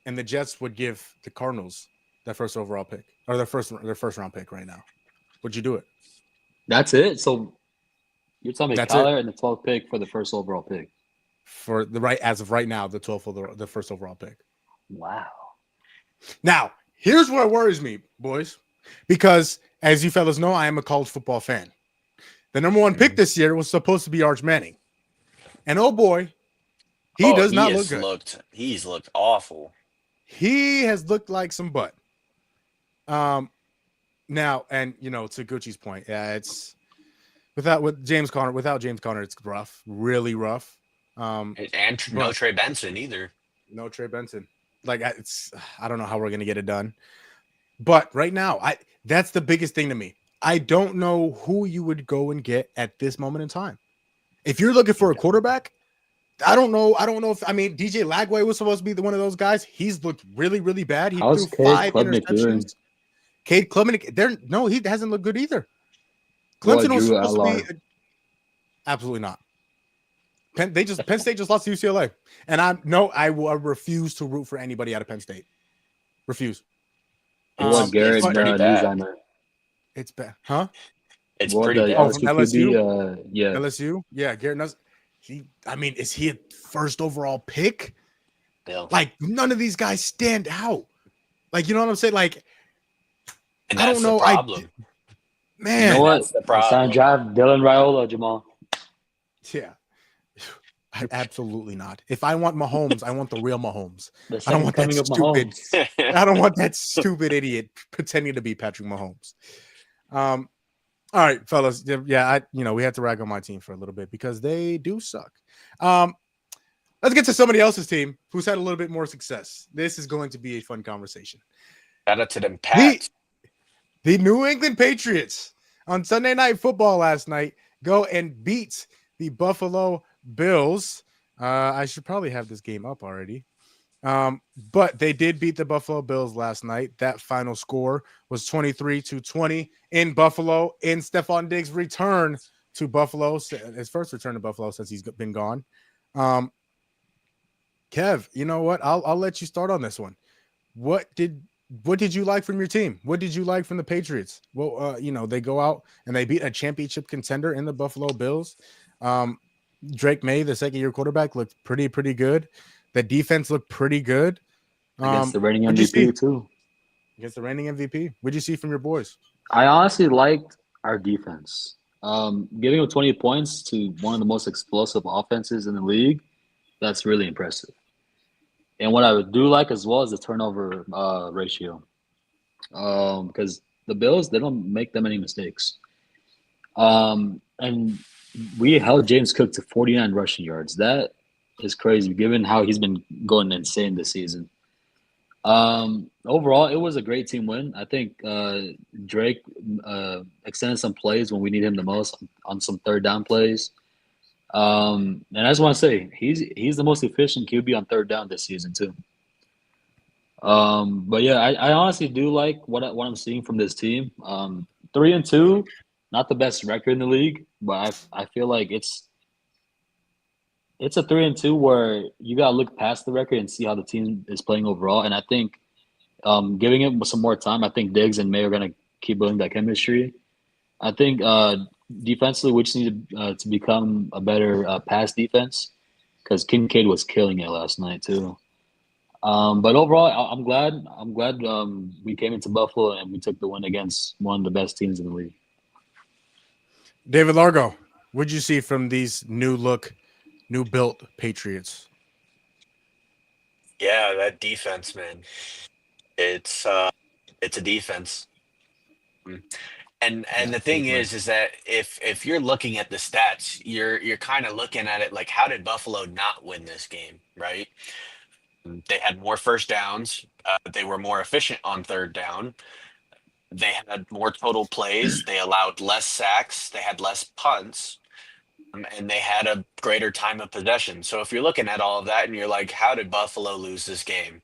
and the Jets would give the Cardinals that first overall pick or their first round pick right now. Would you do it? That's it. So you're telling me That's Kyler and the 12th pick for the first overall pick? For the right as of right now, the 12th the first overall pick. Wow. Now, here's what worries me, boys, because as you fellas know, I am a college football fan. The number 1 pick this year was supposed to be Arch Manning, and oh boy, he does not look good. He's looked awful. He has looked like some butt. Now, and to Gucci's point, yeah, it's without James Conner, it's rough, really rough. And no Trey Benson either. No Trey Benson. Like I don't know how we're gonna get it done. But right now, that's the biggest thing to me. I don't know who you would go and get at this moment in time. If you're looking for a quarterback, I don't know. If DJ Lagway was supposed to be one of those guys. He's looked really, really bad. He How's threw Cade 5 Klubnik doing? interceptions. Cade Klubnik, he hasn't looked good either. What Clemson about was Drew supposed Allar? to be absolutely not. Penn State just lost to UCLA, and I refuse to root for anybody out of Penn State. Refuse. What about Garrett It's pretty bad. Niesheimer? It's bad, huh? It's What pretty the bad. Oh, from LSU? QB? Yeah. LSU, yeah, Garrett Nuss. Is he a first overall pick? Bill. Like, none of these guys stand out. Like, you know what I'm saying? Like, And I that's don't know. the problem. Man, You know what? That's the It's time problem. to drive Dylan Raiola, Jamal. yeah, absolutely not. If I want Mahomes, I want the real Mahomes. The I don't second want that coming of stupid. Mahomes. I don't want that stupid idiot pretending to be Patrick Mahomes. All right, fellas. Yeah, we had to rag on my team for a little bit because they do suck. Let's get to somebody else's team who's had a little bit more success. This is going to be a fun conversation. Shout out to them Pats. The New England Patriots on Sunday Night Football last night go and beat the Buffalo Bills. I should probably have this game up already. But they did beat the Buffalo Bills last night. That final score was 23-20 in Buffalo, in Stephon Diggs' return to Buffalo, his first return to Buffalo since he's been gone. Kev, you know what? I'll let you start on this one. What did you like from your team? What did you like from the Patriots? Well, they go out and they beat a championship contender in the Buffalo Bills. Drake May, the second-year quarterback, looked pretty good. The defense looked pretty good. Against the reigning MVP, too. Against the reigning MVP. What'd you see from your boys? I honestly liked our defense. Giving up 20 points to one of the most explosive offenses in the league, that's really impressive. And what I do like as well is the turnover ratio. Because the Bills, they don't make that many mistakes. And we held James Cook to 49 rushing yards. That is crazy, given how he's been going insane this season. Overall, it was a great team win. I think Drake extended some plays when we need him the most on some third down plays. And I just want to say he's the most efficient QB on third down this season too. But yeah, I honestly do like what I'm seeing from this team. 3-2, not the best record in the league, but I feel like it's a 3-2 where you gotta look past the record and see how the team is playing overall. And I think giving it some more time, I think Diggs and May are gonna keep building that chemistry. I think defensively, we just need to become a better pass defense because Kincaid was killing it last night too. But overall, I'm glad. I'm glad we came into Buffalo and we took the win against one of the best teams in the league. David Largo, what'd you see from these new look, new built Patriots? Yeah, that defense, man. It's a defense. Mm. And Yeah, the I thing agree. is that if you're looking at the stats, you're kind of looking at it like, how did Buffalo not win this game, right? They had more first downs. They were more efficient on third down. They had more total plays. They allowed less sacks. They had less punts, and they had a greater time of possession. So if you're looking at all of that and you're like, how did Buffalo lose this game?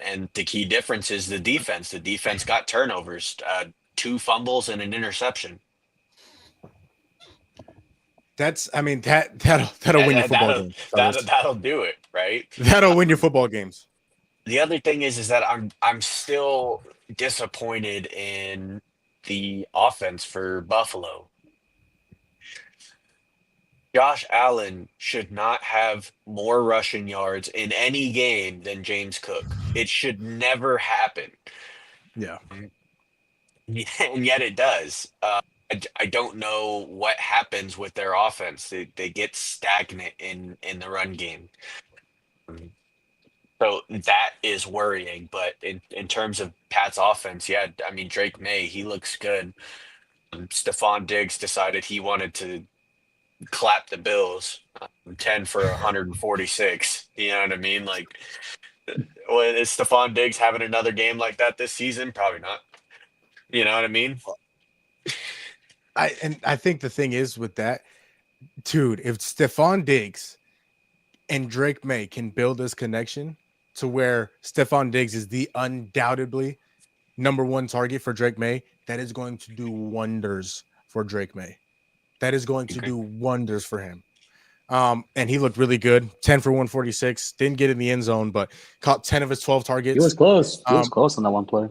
And the key difference is the defense. The defense got turnovers, two fumbles and an interception. That's, I mean, that'll win your And football that'll game, fellas. that'll do it, right? That'll win your football games. The other thing is that I'm still disappointed in the offense for Buffalo. Josh Allen should not have more rushing yards in any game than James Cook. It should never happen. Yeah. And yet it does. I don't know what happens with their offense. They get stagnant in the run game. Um, So that is worrying. But in terms of Pat's offense, yeah, I mean, Drake May, he looks good. Stephon Diggs decided he wanted to clap the Bills, 10 for 146. You know what I mean? Like, is Stephon Diggs having another game like that this season? Probably not. You know what I mean? I think the thing is with that, dude, if Stephon Diggs and Drake May can build this connection to where Stephon Diggs is the undoubtedly number one target for Drake May, that is going to do wonders for Drake May. That is going to Okay. do wonders for him. And he looked really good. 10 for 146. Didn't get in the end zone, but caught 10 of his 12 targets. He was close. He was Um, close on that one play.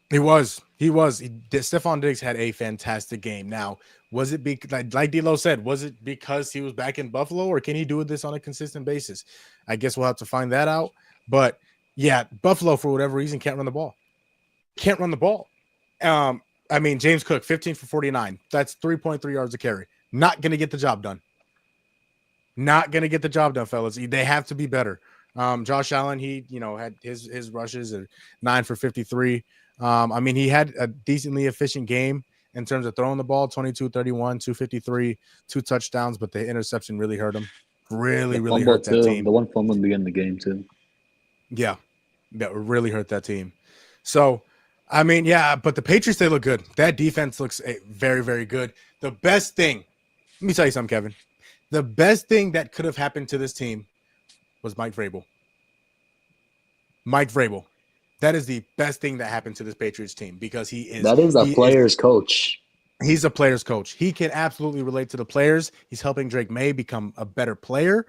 He was. Stephon Diggs had a fantastic game. Now, was it like D'Lo said? Was it because he was back in Buffalo, or can he do this on a consistent basis? I guess we'll have to find that out. But yeah, Buffalo for whatever reason can't run the ball. Can't run the ball. I mean, James Cook, 15 for 49. That's 3.3 yards a carry. Not going to get the job done. Not going to get the job done, fellas. They have to be better. Josh Allen, he had his rushes at 9 for 53. I mean, he had a decently efficient game in terms of throwing the ball, 22, 31, 253, 2 touchdowns, but the interception really hurt him. Really Fumble hurt that too. team. The one fumble in the beginning of the game too. Yeah, that really hurt that team. So, I mean, yeah, but the Patriots, they look good. That defense looks very, very good. The best thing, let me tell you something, Kevin. The best thing that could have happened to this team was Mike Vrabel. Mike Vrabel. That is the best thing that happened to this Patriots team because That is a player's coach. He's a player's coach. He can absolutely relate to the players. He's helping Drake May become a better player.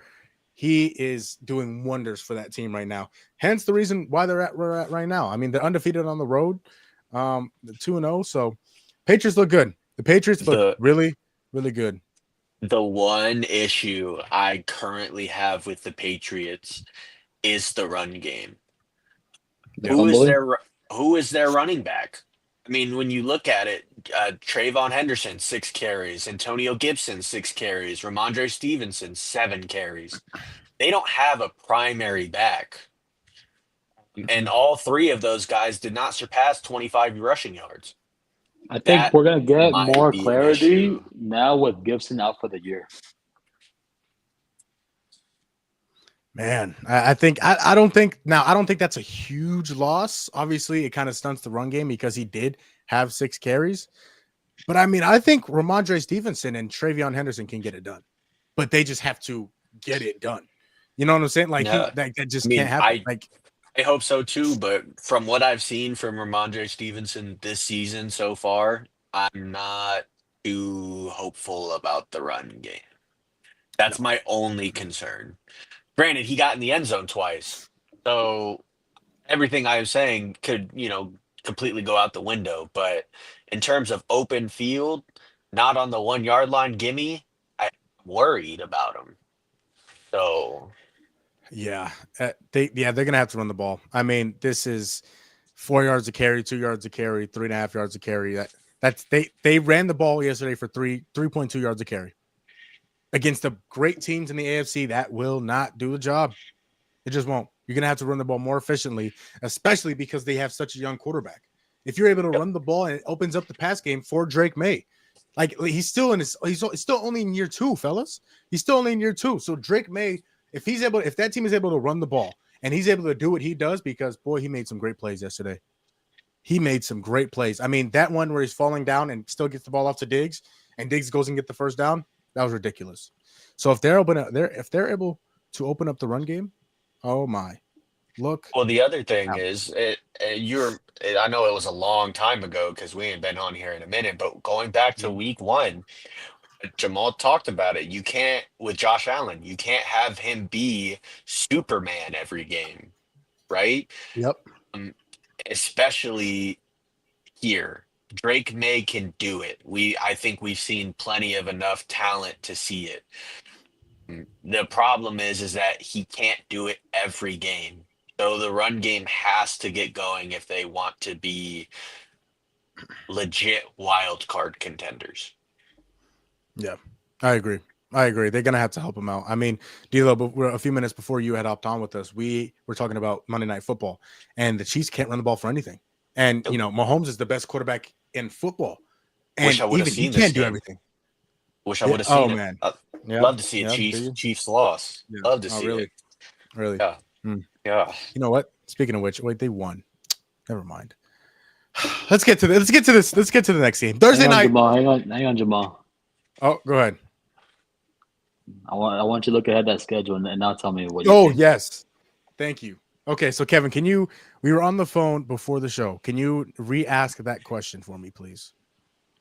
He is doing wonders for that team right now. Hence the reason why we're at right now. I mean, they're undefeated on the road, 2-0. So Patriots look good. The Patriots look really, really good. The one issue I currently have with the Patriots is the run game. Who is their running back? I mean, when you look at it, Trayvon Henderson, 6 carries, Antonio Gibson, 6 carries, Ramondre Stevenson, 7 carries. They don't have a primary back. And all 3 of those guys did not surpass 25 rushing yards. I think That we're gonna get might more be an clarity issue. now with Gibson out for the year. Man, I think I don't think that's a huge loss. Obviously, it kind of stunts the run game because he did have 6 carries. But I mean, I think Ramondre Stevenson and Travion Henderson can get it done, but they just have to get it done. You know what I'm saying? Like No, that just I mean, can't happen. I hope so too, but from what I've seen from Ramondre Stevenson this season so far, I'm not too hopeful about the run game. That's my only concern. Granted, he got in the end zone twice, so everything I was saying could, completely go out the window. But in terms of open field, not on the 1 yard line, gimme, I'm worried about him. So Yeah, they're gonna have to run the ball. I mean, this is 4 yards a carry, 2 yards a carry, 3.5 yards a carry. That's they ran the ball yesterday for 3.2 yards a carry against the great teams in the AFC. That will not do the job. It just won't. You're gonna have to run the ball more efficiently, especially because they have such a young quarterback. If you're able to run the ball and it opens up the pass game for Drake May, like he's still only in year 2, fellas. He's still only in year 2. So Drake May, if that team is able to run the ball and he's able to do what he does, because boy, he made some great plays yesterday. He made some great plays. I mean, that one where he's falling down and still gets the ball off to Diggs, and Diggs goes and get the first down, that was ridiculous. So if they're able to open up the run game, oh my, look. well, the other thing out. is, I know it was a long time ago because we ain't been on here in a minute, but going back to week 1, Jamal talked about it. You can't, with Josh Allen, you can't have him be Superman every game, right? Yep. Especially here. Drake May can do it. I think we've seen plenty of enough talent to see it. The problem is that he can't do it every game. So the run game has to get going if they want to be legit wild card contenders. Yeah, I agree. They're gonna have to help him out. I mean, D'Lo, but a few minutes before you had hopped on with us, we were talking about Monday Night Football, and the Chiefs can't run the ball for anything. And you know, Mahomes is the best quarterback in football, and Wish I would have even he seen this can't do game. everything. Wish I Yeah. would have seen Oh it. man. Love to see a Do you? Chiefs loss. Yeah. Love to Oh see really? it. Really? Yeah. Yeah. You know what? Speaking of which, wait, they won. Never mind. Let's get to this. Let's get to the next game. Thursday night. Jamal. Hang on, Jamal. Oh, go ahead. I want you to look ahead at that schedule and now tell me what you Oh think. yes. Thank you. Okay, so Kevin, we were on the phone before the show. Can you re-ask that question for me, please?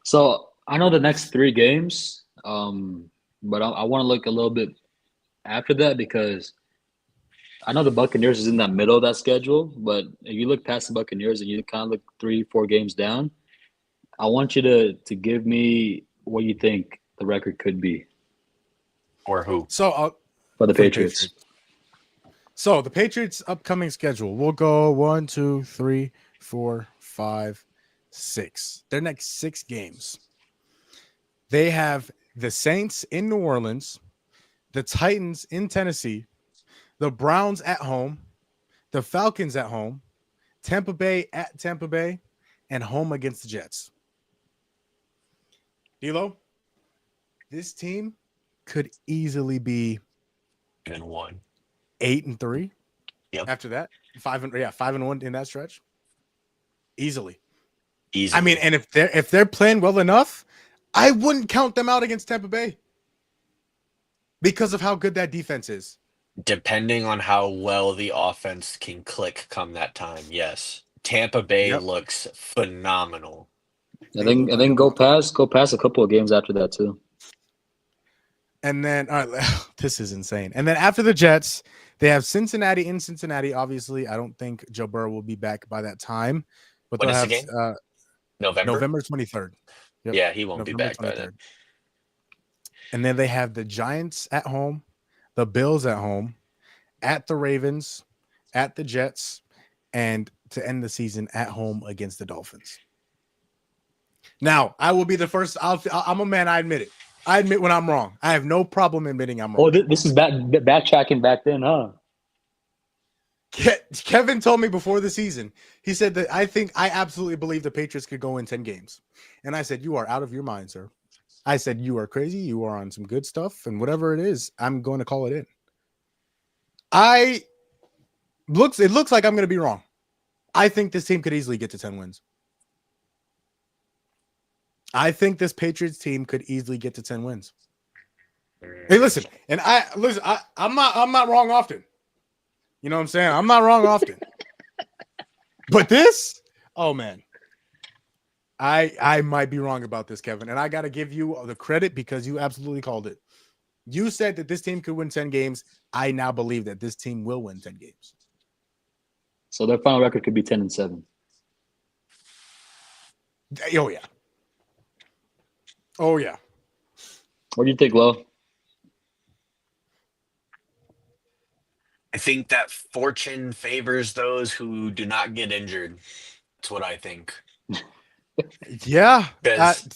So I know the next 3 games, but I want to look a little bit after that because I know the Buccaneers is in that middle of that schedule. But if you look past the Buccaneers and you kind of look 3-4 games down, I want you to give me what you think the record could be Or who? So for the for the Patriots. So the Patriots' upcoming schedule, we'll go 1, 2, 3, 4, 5, 6. Their next 6 games. They have the Saints in New Orleans, the Titans in Tennessee, the Browns at home, the Falcons at home, Tampa Bay at Tampa Bay, and home against the Jets. D'Lo, this team could easily be And 1. 8-3. Yep. After that, 5-1 in that stretch, easily. Easily. I mean, and if they're playing well enough, I wouldn't count them out against Tampa Bay because of how good that defense is. Depending on how well the offense can click come that time, yes. Tampa Bay looks phenomenal. I think go past a couple of games after that too. And then, all right, this is insane. And then after the Jets, they have Cincinnati in Cincinnati. Obviously, I don't think Joe Burrow will be back by that time. But When they'll is the have game? November? November 23rd. Yep. Yeah, he won't November be back 23rd. by then. And then they have the Giants at home, the Bills at home, at the Ravens, at the Jets, and to end the season at home against the Dolphins. Now, I will be the first. I'm a man. I admit it. I admit when I'm wrong. I have no problem admitting I'm wrong. Oh, this is backtracking back then, huh? Kevin told me before the season, he said that I absolutely believe the Patriots could go in 10 games. And I said, you are out of your mind, sir. I said, you are crazy. You are on some good stuff. And whatever it is, I'm going to call it in. It looks like I'm going to be wrong. I think this team could easily get to 10 wins. I think this Patriots team could easily get to 10 wins. Hey, listen, I'm not wrong often. You know what I'm saying? I'm not wrong often. But this, oh man. I might be wrong about this, Kevin. And I got to give you the credit because you absolutely called it. You said that this team could win 10 games. I now believe that this team will win 10 games. So their final record could be 10-7. Oh, yeah. Oh yeah. What do you think, Lo? I think that fortune favors those who do not get injured. That's what I think. Yeah. Because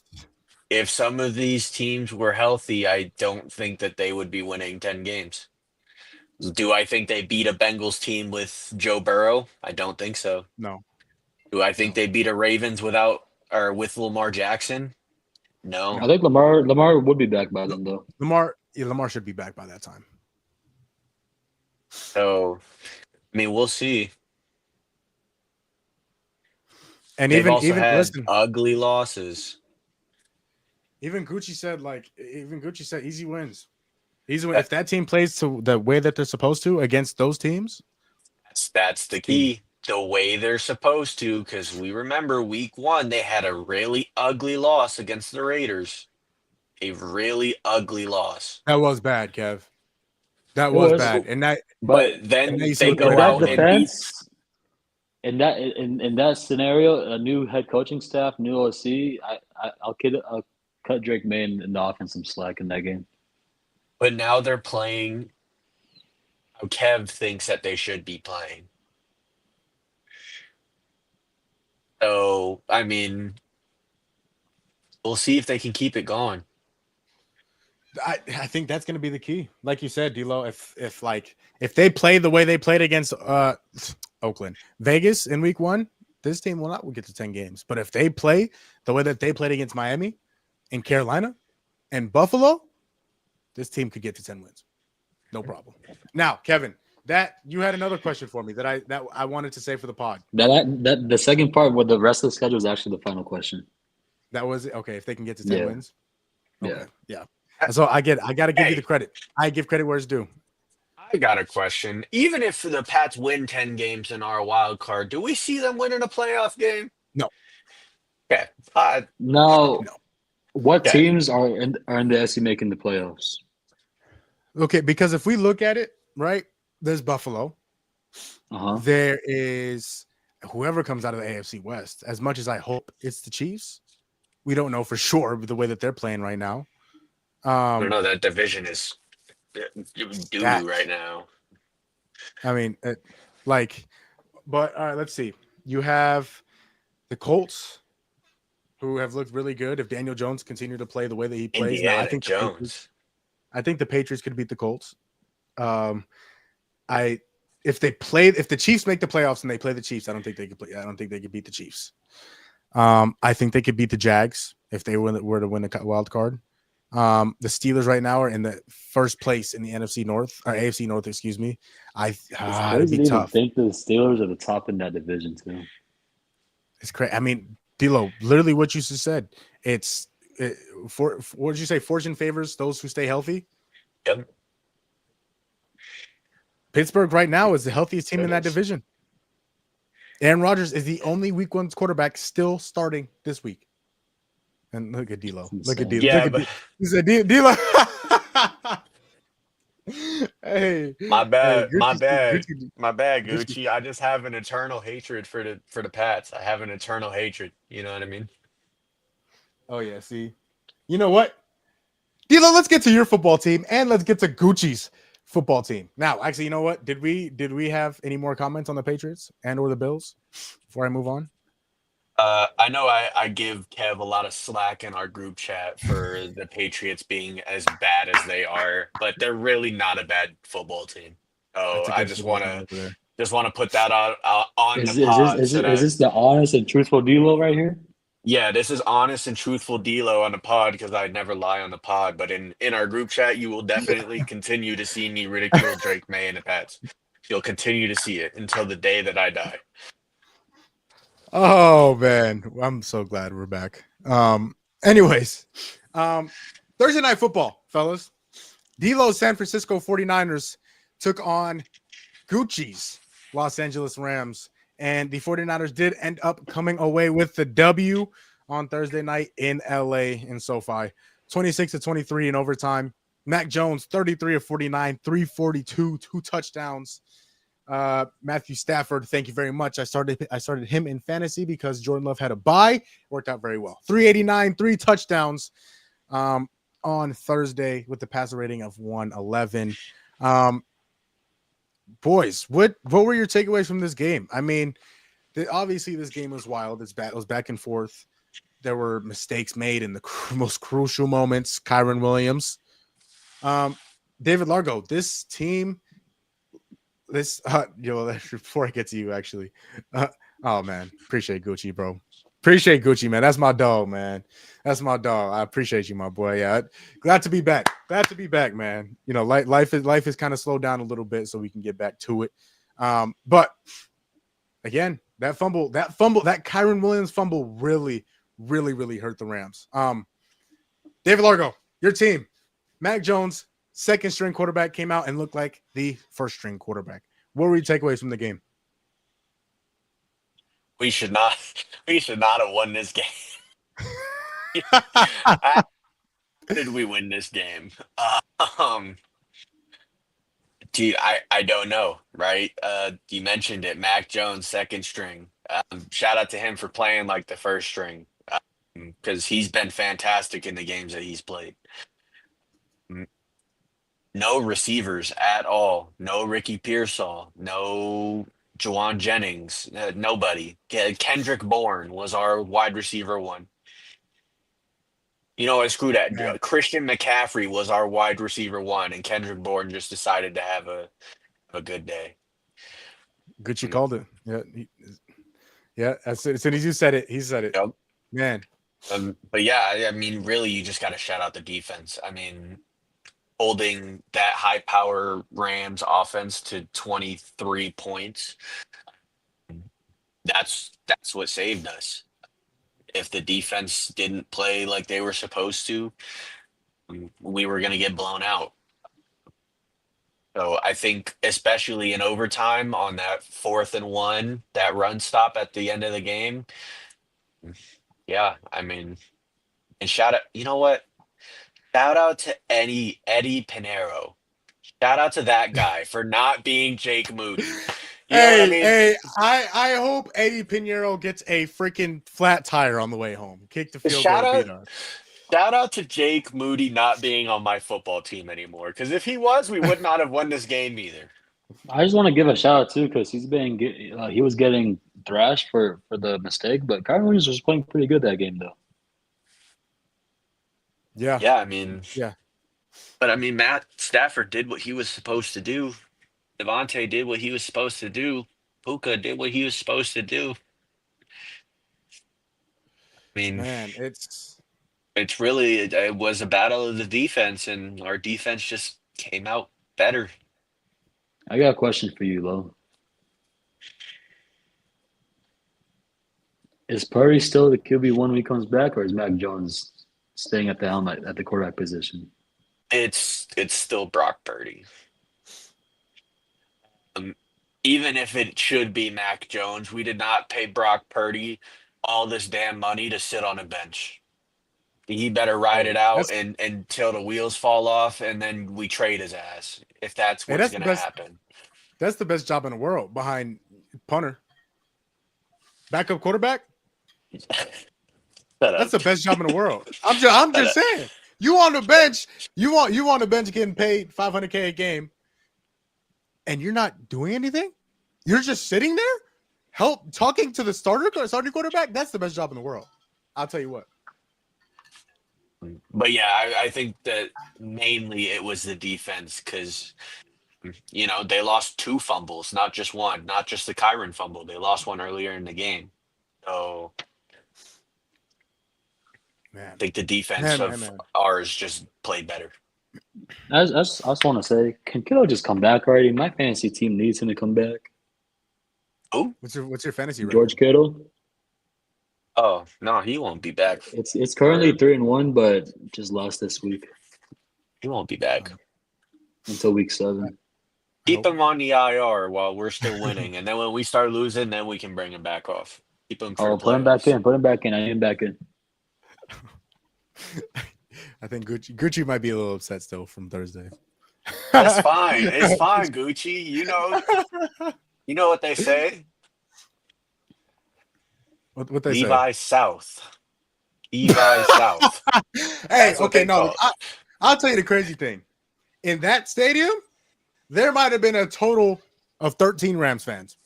if some of these teams were healthy, I don't think that they would be winning 10 games. Do I think they beat a Bengals team with Joe Burrow? I don't think so. No. Do I think No. they beat a Ravens without or with Lamar Jackson? No. I think Lamar would be back by then, though. Lamar should be back by that time. So, I mean, we'll see. And They've also even had listen, ugly losses. even Gucci said easy wins. Easy win. If that team plays to the way that they're supposed to against those teams, That's the key. The way they're supposed to, because we remember week 1, they had a really ugly loss against the Raiders. A really ugly loss. that was bad, Kev. That It was was, bad. And that but But then now you see they what the in go that Ravens out did. and beat. defense, in that scenario, a new head coaching staff, new OC, I'll cut Drake May in the offense some slack in that game. But now they're playing how Kev thinks that they should be playing. So, I mean, we'll see if they can keep it going. I think that's going to be the key. Like you said, D'Lo, if they play the way they played against Oakland, Vegas in week 1, this team will not get to 10 games. But if they play the way that they played against Miami and Carolina and Buffalo, this team could get to 10 wins. No problem. Now, Kevin, that you had another question for me that I wanted to say for the pod. That the second part with the rest of the schedule is actually the final question. That was okay. If they can get to 10 Yeah. wins. Okay. Yeah. Yeah. So I got to give you the credit. I give credit where it's due. I got a question. Even if the Pats win 10 games in our wild card, do we see them winning a playoff game? No. Okay. Now, No. what Okay. teams are in the SC making the playoffs? Okay, because if we look at it, right, there's Buffalo. Uh-huh. There is whoever comes out of the AFC West. As much as I hope it's the Chiefs, we don't know for sure with the way that they're playing right now. I don't know. That division is doo-doo right now. I mean, but all right, let's see. You have the Colts, who have looked really good. If Daniel Jones continued to play the way that he plays now, Indiana Jones. I think the Patriots could beat the Colts. If the Chiefs make the playoffs and they play the Chiefs, I don't think they could play. I don't think they could beat the Chiefs. I think they could beat the Jags if they were to win a wild card. The Steelers right now are in the first place in the NFC North or AFC North, excuse me. It's it'd crazy be to even tough. think the Steelers are the top in that division too. It's crazy. I mean, D'Lo, literally what you just said. What did you say? Fortune favors those who stay healthy. Yep. Pittsburgh right now is the healthiest team in that It is. division. Aaron Rodgers is the only week 1 quarterback still starting this week. And look at D'Lo. Look at D'Lo. Yeah, Look but at he said D'Lo. Hey, my bad, hey, my Gucci, bad, Gucci, my bad, Gucci. Gucci. I just have an eternal hatred for the Pats. I have an eternal hatred. You know what I mean? Oh yeah, see. You know what? D'Lo, let's get to your football team and let's get to Gucci's football team. Now, actually, you know what? Did we have any more comments on the Patriots and or the Bills before I move on? I know I give Kev a lot of slack in our group chat for the Patriots being as bad as they are, but they're really not a bad football team. So That's a I good just football want team to over there. put that out on Is the pod is so is that this the honest and truthful D'Lo right here? yeah, this is honest and truthful D'Lo on the pod because I never lie on the pod. But in our group chat, you will definitely continue to see me ridicule Drake May and the Pats. You'll continue to see it until the day that I die. Oh man, I'm so glad we're back. Anyways, Thursday night football, fellas. D'Lo's San Francisco 49ers took on Gucci's Los Angeles Rams, and the 49ers did end up coming away with the W on Thursday night in LA in SoFi. 26-23 in overtime. Mac Jones, 33 of 49, 342, 2 touchdowns. Matthew Stafford, thank you very much. I started him in fantasy because Jordan Love had a bye. Worked out very well. 389, 3 touchdowns. on Thursday with the passer rating of 111. Um, boys, what were your takeaways from this game? I mean, obviously this game was wild. It was back and forth. There were mistakes made in the most crucial moments. Kyron Williams, David Largo, this team. Before I get to you, actually, oh man, appreciate Gucci, bro. Appreciate Gucci, man. That's my dog, man. That's my dog. I appreciate you, my boy. Yeah, glad to be back. Glad to be back, man. You know, life is kind of slowed down a little bit, so we can get back to it. But again, that Kyron Williams fumble really hurt the Rams. David Largo, your team, Mac Jones, second string quarterback, came out and looked like the first string quarterback. What were your takeaways from the game? We should not have won this game. How did we win this game? Um, I don't know, right? You mentioned it, Mac Jones, second string. Shout out to him for playing like the first string, because he's been fantastic in the games that he's played. Mm, No receivers at all. No Ricky Pearsall. No Juwan Jennings. Nobody. Kendrick Bourne was our wide receiver one. You know, I screwed that. Man, Christian McCaffrey was our wide receiver one, and Kendrick Bourne just decided to have a good day. Gucci Mm, called it. Yeah, yeah. As soon as you said it, he said it. Yep. Man, But yeah, I mean, really, you just got to shout out the defense. I mean, holding that high power Rams offense to 23 points, that's what saved us. If the defense didn't play like they were supposed to, we were going to get blown out. So I think, especially in overtime on that 4th and 1, that run stop at the end of the game. Yeah, I mean, and shout out, you know what? Shout out to Eddie Pinero. Shout out to that guy for not being Jake Moody. You know what I mean? I hope Eddie Pinheiro gets a freaking flat tire on the way home. Kick the field Shout goal, out, beat us. shout out to Jake Moody not being on my football team anymore. Because if he was, we would not have won this game either. I just want to give a shout out too because he was getting thrashed for the mistake, but Kyron Williams was playing pretty good that game though. Yeah, Yeah, I mean, yeah. but I mean, Matt Stafford did what he was supposed to do. Devontae did what he was supposed to do. Puka did what he was supposed to do. I mean, Man, it's it's really, it was a battle of the defense, and our defense just came out better. I got a question for you, Lo. Is Purdy still the QB1 when he comes back, or is Mac Jones staying at the helm at the quarterback position? It's still Brock Purdy. Even if it should be Mac Jones, we did not pay Brock Purdy all this damn money to sit on a bench. He better ride hey, it out that's and until the wheels fall off, and then we trade his ass if that's hey, what's that's the gonna best. happen. That's the best job in the world behind punter, backup quarterback. Shut That's up. the best job in the world. I'm Shut just up. saying. You on the bench. You on the bench getting paid $500K a game, and you're not doing anything. You're just sitting there, talking to the starting quarterback. That's the best job in the world. I'll tell you what. But yeah, I think that mainly it was the defense because they lost 2 fumbles, not just one, not just the Kyron fumble. They lost one earlier in the game. So I Man, think the defense man, man, of man. ours just played better. I just want to say, can Kittle just come back already? My fantasy team needs him to come back. Oh, What's your fantasy record? George Kittle. oh no, he won't be back. It's currently 3-1, but just lost this week He won't be back. until week 7. Keep him on the IR while we're still winning, and then when we start losing, then we can bring him back off. Keep him for Oh, put him back playoffs. in. Put him back in. I need him back in. I think Gucci might be a little upset still from Thursday. That's fine. It's fine, Gucci. You know what they say. What they say? Levi South. Eli South. Hey, That's what okay, they no, call it. I'll tell you the crazy thing. In that stadium, there might have been a total of 13 Rams fans.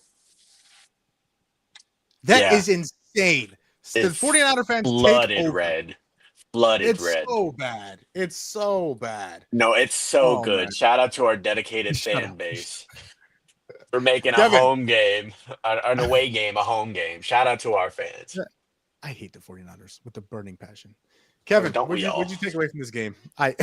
That Yeah, is insane. The it's 49er fans take flooded over. red. Flooded It's red. so bad. It's so bad. No, it's so Oh man. good. Shout out to our dedicated Shut fan up. base for making a Kevin. home game, an away game, a home game. Shout out to our fans. I hate the 49ers with a burning passion. Or Kevin, don't what'd we all? you take away from this game? I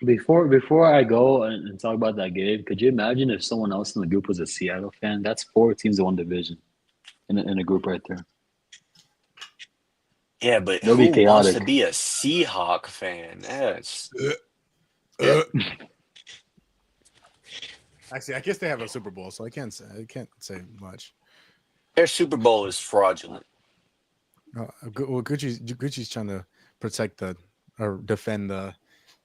Before I go and talk about that game, could you imagine if someone else in the group was a Seattle fan? That's 4 teams in one division in a group right there. Yeah, but That'll be who wants to chaotic. be a Seahawk fan? Actually, I guess they have a Super Bowl, so I can't say much. Their Super Bowl is fraudulent. Well, Gucci's trying to protect or defend the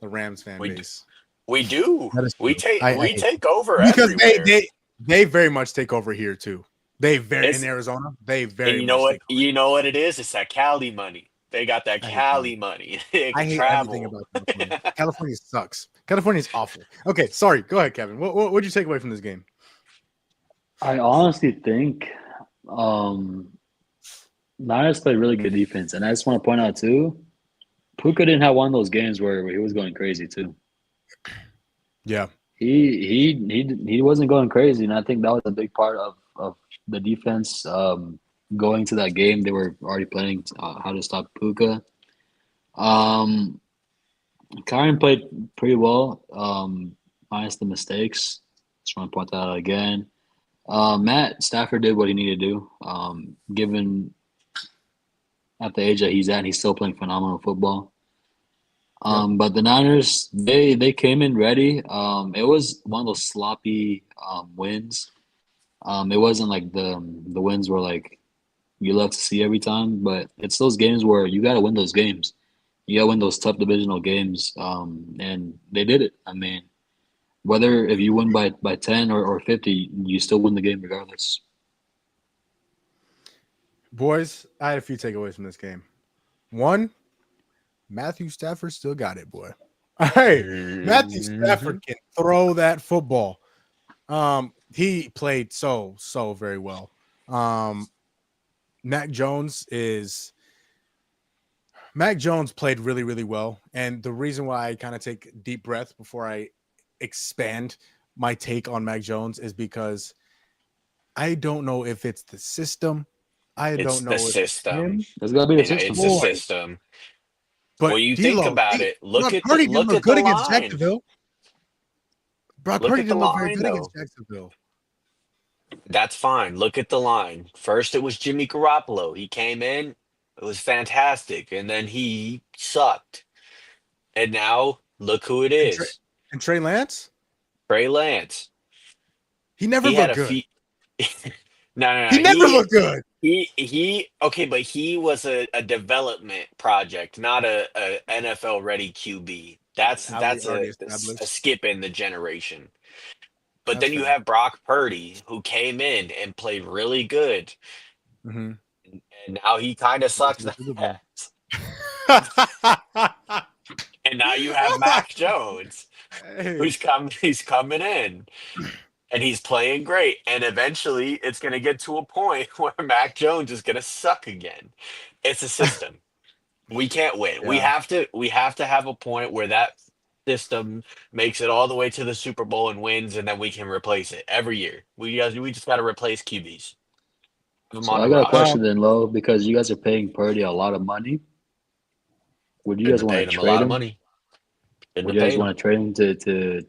Rams fan base. We do. That is We true. take I we hate take over because everywhere. they very much take over here too. They very It's- in Arizona. They And very you know much what? take over. You know what it is? It's that Cali money. They got that I hate Cali money. They I can hate everything travel. about California. California sucks. California's awful. Okay, sorry. Go ahead, Kevin. What'd you take away from this game? I honestly think Niners played really good defense, and I just want to point out too, Puka didn't have one of those games where he was going crazy too. Yeah. He wasn't going crazy, and I think that was a big part of the defense going to that game. They were already planning how to stop Puka. Kyron played pretty well, minus the mistakes. Just want to point that out again. Matt Stafford did what he needed to do. Given at the age that he's at, he's still playing phenomenal football. But the Niners, they came in ready. It was one of those sloppy wins. It wasn't like the wins were like you love to see every time, but it's those games where you got to win those games. You got to win those tough divisional games, and they did it. I mean, whether if you win by 10 or 50, you still win the game regardless. Boys, I had a few takeaways from this game. One, Matthew Stafford still got it, boy. Hey, Matthew Stafford can throw that football. He played so very well. Mac Jones played really, really well. And the reason why I kind of take a deep breath before I expand my take on Mac Jones is because I don't know if it's the system. I It's don't know the if system. There's got to be a You know, system. it's the Boy. system. But When you D-Lo, think about it, look Brock at Purdy the didn't look look at good the against line. Jacksonville. Brock Look Purdy at the didn't look very line, good though. against Jacksonville. That's fine. Look at the line. First, it was Jimmy Garoppolo. He came in, it was fantastic, and then he sucked. And now look who it is. And Trey Lance, Trey Lance. he never He had looked a good. few. No. He never looked good. He okay, but he was a development project, not a NFL ready QB. That's Already a established. skip in the generation. But That's then you fair. have Brock Purdy, who came in and played really good, Mm-hmm. and now he kind of sucks Super Bowl. ass. And now you have Mac Jones, Hey, he's coming in. And he's playing great. And eventually it's going to get to a point where Mac Jones is going to suck again. It's a system. We can't win. We Yeah. have to have a point where that system makes it all the way to the Super Bowl and wins, and then we can replace it every year. We just got to replace QBs. Have them So on I the got a roster. question then, Lo, because you guys are paying Purdy a lot of money. Would you Shouldn't guys have want paid to him a trade lot of him? money. Shouldn't Would have you guys paid him. want to trade him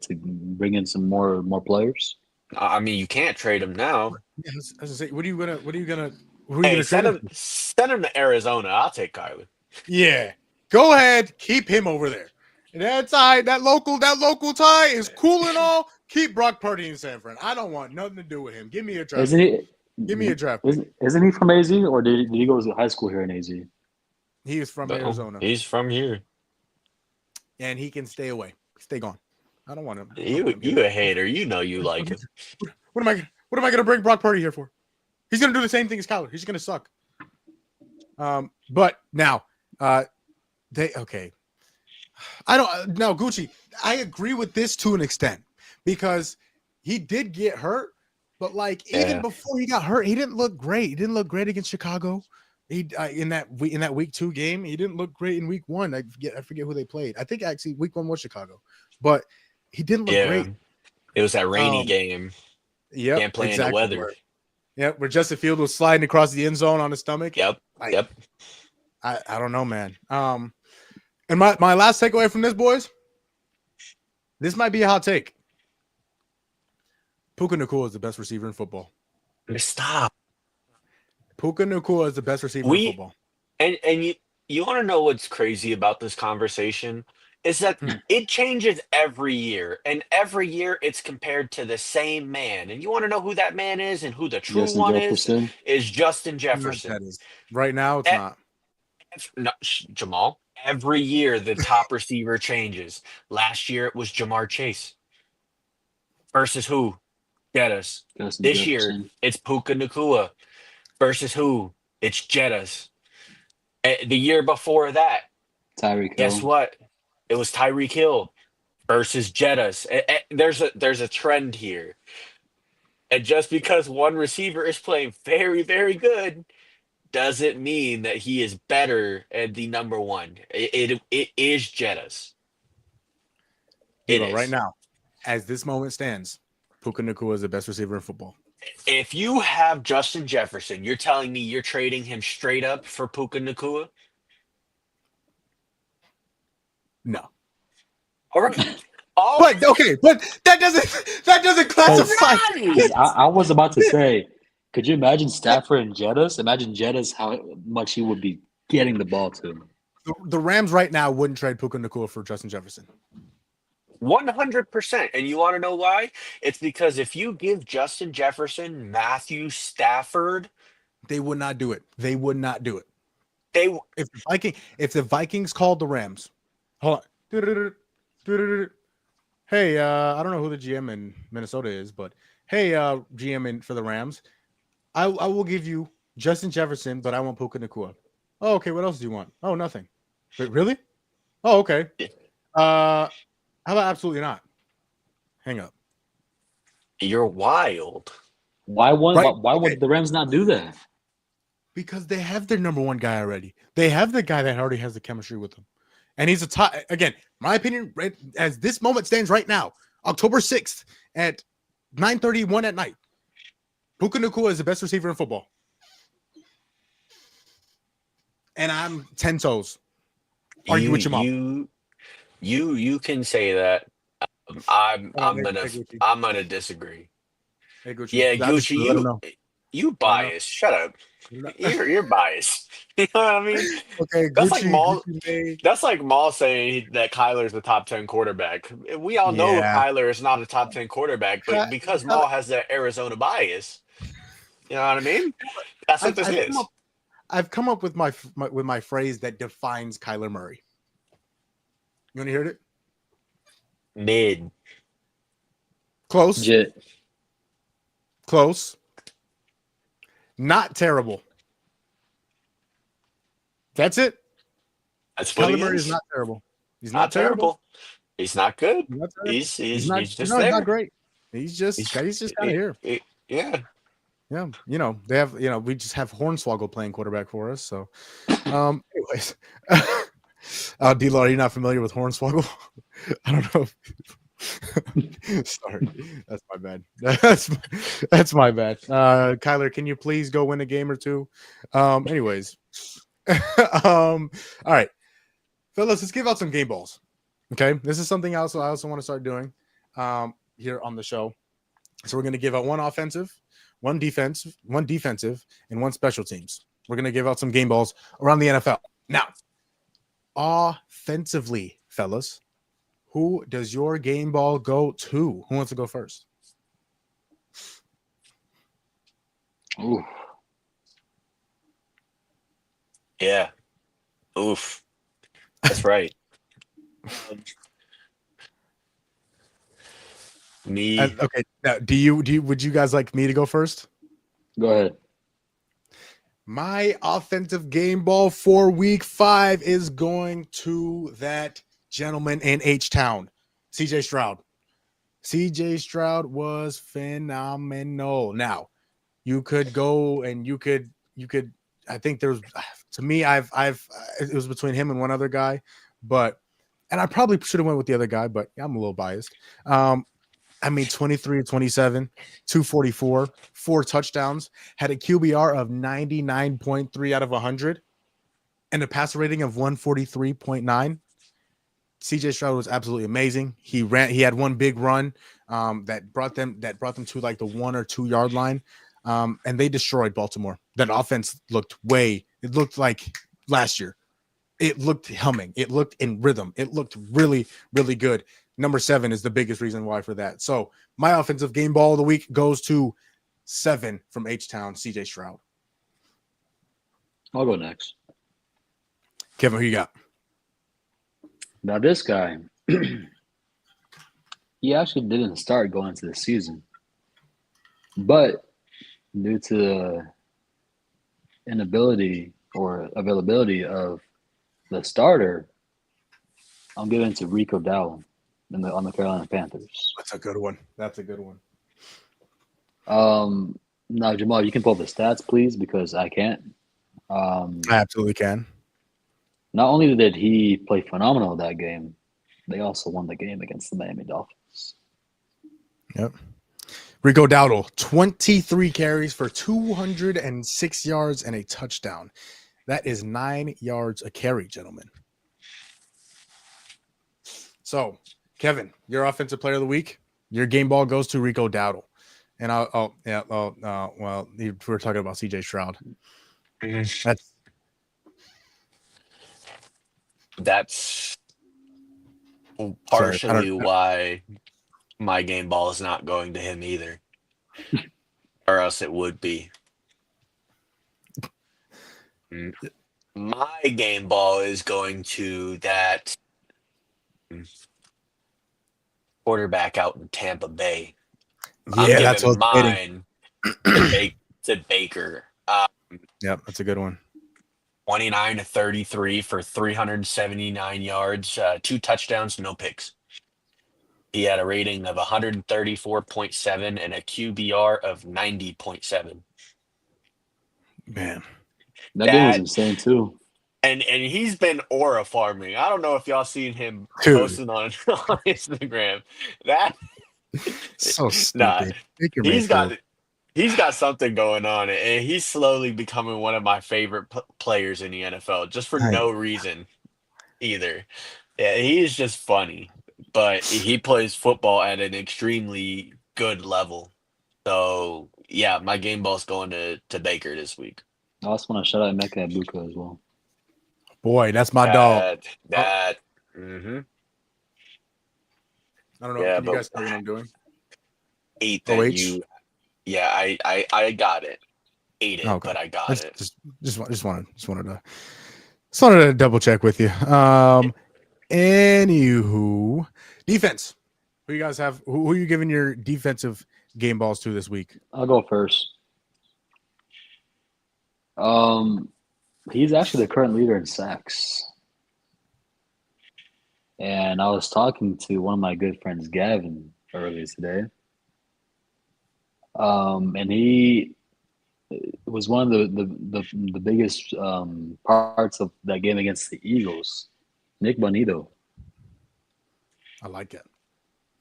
to bring in some more players? I mean, you can't trade him now. Yeah, I was gonna say, who are you gonna who are you Hey, gonna trade him? send him to Arizona. I'll take Kyler. Yeah, go ahead, keep him over there. And that tie, that local tie is cool and all. Keep Brock Purdy in San Fran. I don't want nothing to do with him. Give me a draft. Isn't he? Give me a draft pick. Isn't he from AZ, or did he go to high school here in AZ? He is from No, Arizona, he's from here. and he can stay away. Stay gone. I don't want him. You a hater. You know you like him. What am I gonna bring Brock Purdy here for? He's gonna do the same thing as Kyler. He's gonna suck. But now They okay. I don't no Gucci. I agree with this to an extent because he did get hurt, but like even Yeah. before he got hurt, he didn't look great. He didn't look great against Chicago. He in that week 2 game, he didn't look great in week 1. I forget who they played. I think actually week 1 was Chicago, but he didn't look Yeah. great. It was that rainy Um, game. yep, Can't play in the exactly. weather. Yep, where Justin Field was sliding across the end zone on his stomach. Yep. Like, Yep. I don't know, man. And my last takeaway from this, boys, this might be a hot take. Puka Nacua is the best receiver in football. Stop. Puka Nacua is the best receiver in football. And you want to know what's crazy about this conversation is that it changes every year, and every year it's compared to the same man. And you want to know who that man is and who the true Justin one Jefferson. is Justin Not Jefferson. that is. Right now, it's E- not. no, Jamal. Every year the top receiver changes. Last year it was Jamar Chase versus who? Jettas. Justin This year Jefferson. it's Puka Nacua versus who? It's Jettas. The year before that, Tyreek guess Hill. what? It was Tyreek Hill versus Jettas. There's a trend here, and just because one receiver is playing very very good doesn't mean that he is better at the number one. It is Jettas. It Debo, right is. now, as this moment stands, Puka Nacua is the best receiver in football. If you have Justin Jefferson, you're telling me you're trading him straight up for Puka Nacua? No. All right. All But okay, but that doesn't classify. I was about to say, could you imagine Stafford and Jettas? Imagine Jettas how much he would be getting the ball to. The Rams right now wouldn't trade Puka Nacua for Justin Jefferson. 100%. And you want to know why? It's because if you give Justin Jefferson, Matthew Stafford, They would not do it. They would not do it. they If the Vikings called the Rams, hold on. Hey, I don't know who the GM in Minnesota is, but hey, GM for the Rams, I will give you Justin Jefferson, but I want Puka Nacua. Oh, okay. What else do you want? Oh, nothing. Wait, really? Oh, okay. How about absolutely not? Hang up. you're wild. Why Right. would the Rams not do that? Because they have their number one guy already. They have the guy that already has the chemistry with them. And he's a top, again, my opinion, right, as this moment stands right now, October 6th at 9:31 at night, Puka Nacua is the best receiver in football. And I'm 10 toes. Argue with your mom. You can say that. Hey, Gucci. I'm gonna disagree. Hey, Gucci. Yeah, I just Gucci, let him know. you biased. Shut up. You're biased. You know what I mean? Okay, That's like Gucci. Maul. Gucci made- That's like Maul saying that Kyler's the top 10 quarterback. We all know Yeah. Kyler is not a top 10 quarterback, but because Maul has that Arizona bias, you know what I mean? That's what this is. I've come up with my phrase that defines Kyler Murray. You want to hear it? Mid. Close. Jet. Close. Not terrible. That's it. That's what Kyler he Murray is. is not terrible. He's Not terrible. He's not good. He's not terrible. He's not, just he's there. not great. He's just kind of here. Yeah. Yeah, they have, we just have Hornswoggle playing quarterback for us. So, anyways, D-Law, are you not familiar with Hornswoggle? I don't know. Sorry, that's my bad. That's my bad. Kyler, can you please go win a game or two? Anyways, all right, fellas, let's give out some game balls. Okay, this is something else I also want to start doing here on the show. So we're going to give out one offensive, one defensive, and one special teams. We're going to give out some game balls around the NFL. Now, offensively, fellas, who does your game ball go to? Who wants to go first? Ooh. Yeah. Oof. That's right. Me. Okay. Now, would you guys like me to go first? Go ahead. My offensive game ball for week 5 is going to that gentleman in H-Town, CJ Stroud. CJ Stroud was phenomenal. Now, you could go and you could I think there's to me I've it was between him and one other guy, but and I probably should have went with the other guy, but I'm a little biased. I mean 23 to 27, 244, 4 touchdowns, had a QBR of 99.3 out of 100 and a passer rating of 143.9. CJ Stroud was absolutely amazing. He had one big run that brought them to like the 1 or 2 yard line. And they destroyed Baltimore. That offense looked like last year. It looked humming. It looked in rhythm. It looked really, really good. Number 7 is the biggest reason why for that. So my offensive game ball of the week goes to 7 from H-Town, CJ Stroud. I'll go next. Kevin, who you got? Now this guy, he actually didn't start going into the season, but due to the inability or availability of the starter, I'm giving it to Rico Dowdle on the Carolina Panthers. That's a good one. Now Jamal, you can pull the stats, please, because I can't. I absolutely can. Not only did he play phenomenal that game, they also won the game against the Miami Dolphins. Yep. Rico Dowdle, 23 carries for 206 yards and a touchdown. That is 9 yards a carry, gentlemen. So, Kevin, your offensive player of the week, your game ball goes to Rico Dowdle. And well, we're talking about CJ Stroud. That's partially why my game ball is not going to him either, or else it would be. My game ball is going to that quarterback out in Tampa Bay. I'm giving mine to Baker. Yep, that's a good one. 29 to 33 for 379 yards, 2 touchdowns, no picks. He had a rating of 134.7 and a QBR of 90.7. Man, that game was insane too. And he's been aura farming. I don't know if y'all seen him posting on Instagram. That so stupid. He's got something going on, and he's slowly becoming one of my favorite players in the NFL, just for no reason either. Yeah, he is just funny, but he plays football at an extremely good level. So, yeah, my game ball's going to Baker this week. I also want to shout out Mecca Ibuka as well. Boy, that's my dog. Mm-hmm. I don't know. Can you guys tell what I'm doing? Ate that you. Yeah, I got it. Ate it, okay. But I got it. Just wanted to double check with you. Anywho, defense. Who you guys have? Who are you giving your defensive game balls to this week? I'll go first. He's actually the current leader in sacks. And I was talking to one of my good friends, Gavin, earlier today. And he was one of the biggest parts of that game against the Eagles. Nick Bonito. I like it.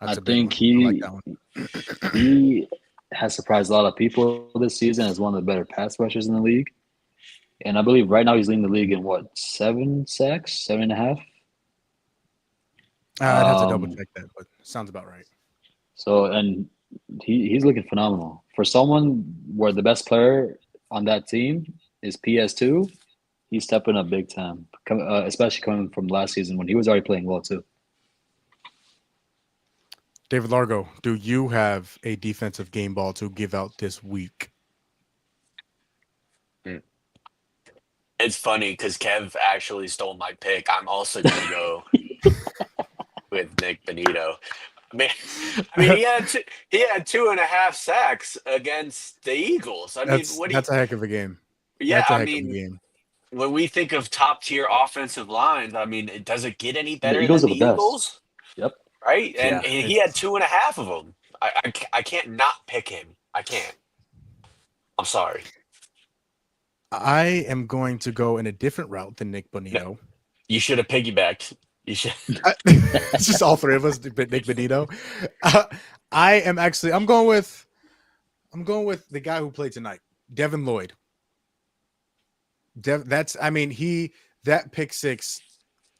I think he has surprised a lot of people this season as one of the better pass rushers in the league. And I believe right now he's leading the league in 7 sacks, 7.5. I'd have to double check that, but sounds about right. So, and he's looking phenomenal. For someone where the best player on that team is PS2, he's stepping up big time, especially coming from last season when he was already playing well too. David Largo, do you have a defensive game ball to give out this week? It's funny because Kev actually stole my pick. I'm also going to go with Nick Bonito. I mean, he had 2.5 sacks against the Eagles. That's a heck of a game. Yeah, That's a I heck of a mean, game. when we think of top tier offensive lines, I mean, does it get any The better Eagles than are the the best. Eagles? Yep. Right? And, Yeah, and he had it's. two and a half of them. I can't not pick him. I can't. I'm sorry. I am going to go in a different route than Nick No, Bonito. you should have piggybacked. You should. It's just all three of us, Nick Bonito. Uh, I am actually. I'm going with. I'm going with the guy who played tonight, Devin Lloyd. That's. I mean, that pick six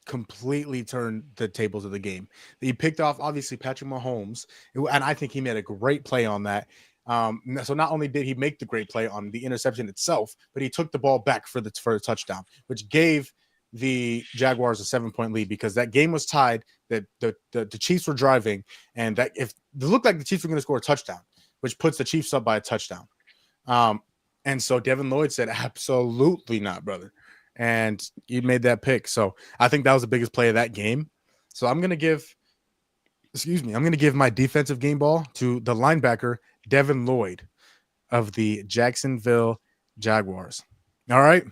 completely turned the tables of the game. He picked off obviously Patrick Mahomes, and I think he made a great play on that. So not only did he make the great play on the interception itself, but he took the ball back for the touchdown, which gave the Jaguars a 7-point lead because that game was tied. That the Chiefs were driving, and that if it looked like the Chiefs were going to score a touchdown, which puts the Chiefs up by a touchdown. Um, and so Devin Lloyd said, "Absolutely not, brother." And he made that pick. So I think that was the biggest play of that game. So I'm going to give my defensive game ball to the linebacker, Devin Lloyd of the Jacksonville Jaguars. All right.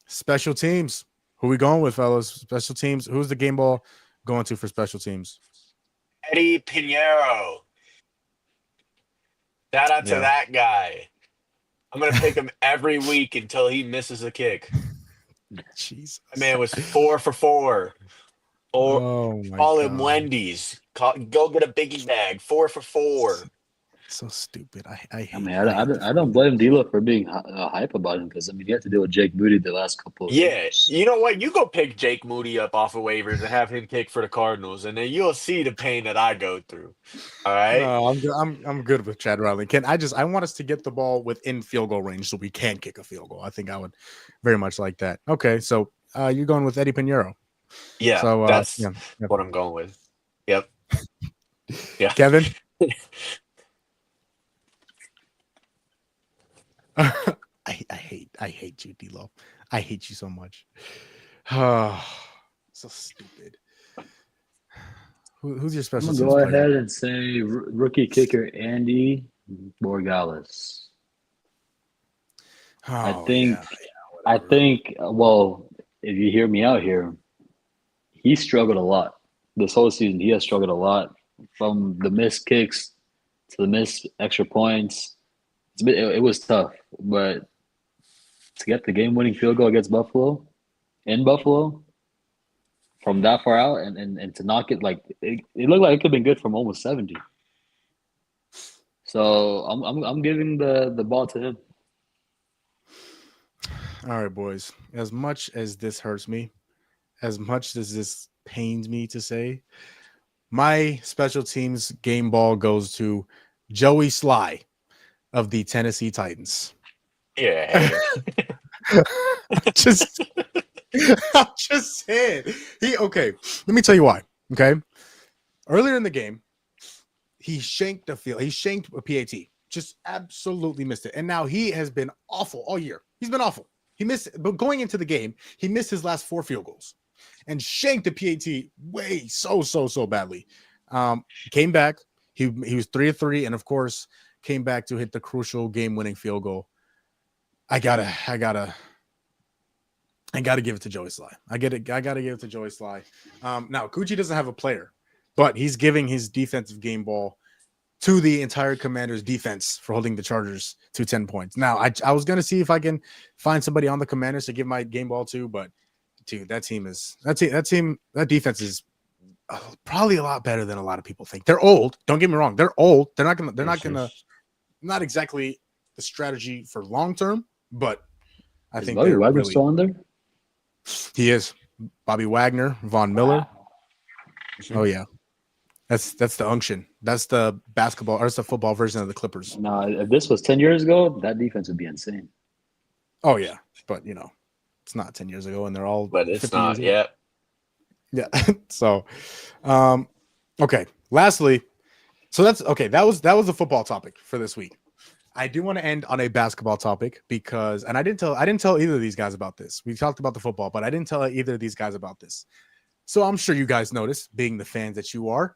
Special teams. Who we going with, fellas? Special teams. Who's the game ball going to for special teams? Eddie Pinheiro. Shout out to Yeah. that guy. I'm gonna pick him every week until he misses a kick. Jesus. That man was 4 for 4. Or Oh my call him God. Wendy's. Go get a biggie bag. 4 for 4. So stupid. I hate I mean, I hate I don't blame D'Lo for being hype about him because I mean, he had to deal with Jake Moody the last couple of Yeah, years. you know what? You go pick Jake Moody up off of waivers and have him kick for the Cardinals, and then you'll see the pain that I go through. All right. No, I'm good with Chad Riley. I want us to get the ball within field goal range so we can kick a field goal. I think I would very much like that. Okay, so you're going with Eddie Pinheiro. Yeah, So that's yeah. what I'm going with. Yep. Yeah. Kevin. I hate you, D-Lo. I hate you so much. So stupid. Who's your I'm special gonna teams go player? ahead and say rookie kicker Andy Borgalis. I Oh, think yeah, I whatever. think well, if you hear me out here, he struggled a lot this whole season. He has struggled a lot from the missed kicks to the missed extra points. It was tough, but to get the game-winning field goal against Buffalo in Buffalo from that far out and to knock it like it looked like it could have been good from almost 70. So I'm giving the ball to him. All right, boys. As much as this hurts me, as much as this pains me to say, my special teams game ball goes to Joey Sly of the Tennessee Titans. Yeah. just I'm just saying. Okay. Let me tell you why. Okay. Earlier in the game, he shanked a PAT. Just absolutely missed it. And now he has been awful all year. He's been awful. He missed, but going into the game, he missed his last 4 field goals and shanked the PAT way so badly. Came back. He was 3 of 3, and of course came back to hit the crucial game-winning field goal. I gotta give it to Joey Sly. I gotta give it to Joey Sly. Now Gucci doesn't have a player, but he's giving his defensive game ball to the entire Commanders defense for holding the Chargers to 10 points. Now I was gonna see if I can find somebody on the Commanders to give my game ball to, but dude, that defense is probably a lot better than a lot of people think. They're old. Don't get me wrong. They're old. They're not exactly the strategy for long term, but I think Bobby they're Wagner really. still on there? He is. Bobby Wagner, Von Miller. Wow. Oh yeah, that's the unction. That's the basketball or that's the football version of the Clippers. No, if this was 10 years ago, that defense would be insane. Oh yeah, but it's not 10 years ago, and they're all But it's 50 not. years old. Yeah. Yeah. So, okay. Lastly, so that's okay. That was the football topic for this week. I do want to end on a basketball topic because, and I didn't tell either of these guys about this. We talked about the football, but I didn't tell either of these guys about this. So I'm sure you guys noticed, being the fans that you are,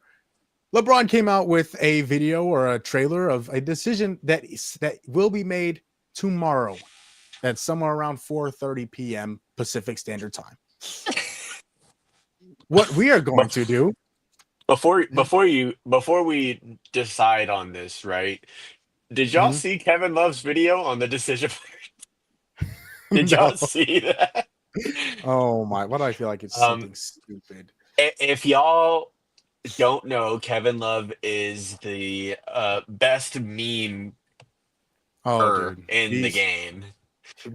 LeBron came out with a video or a trailer of a decision that will be made tomorrow at somewhere around 4:30 p.m. Pacific Standard Time. What we are going to do Before we decide on this, right? Did y'all Mhm. see Kevin Love's video on the decision? Did No. y'all see that? Oh my! Why do I feel like it's Um, something stupid? if y'all don't know, Kevin Love is the best meme Oh, dude, in the he's game.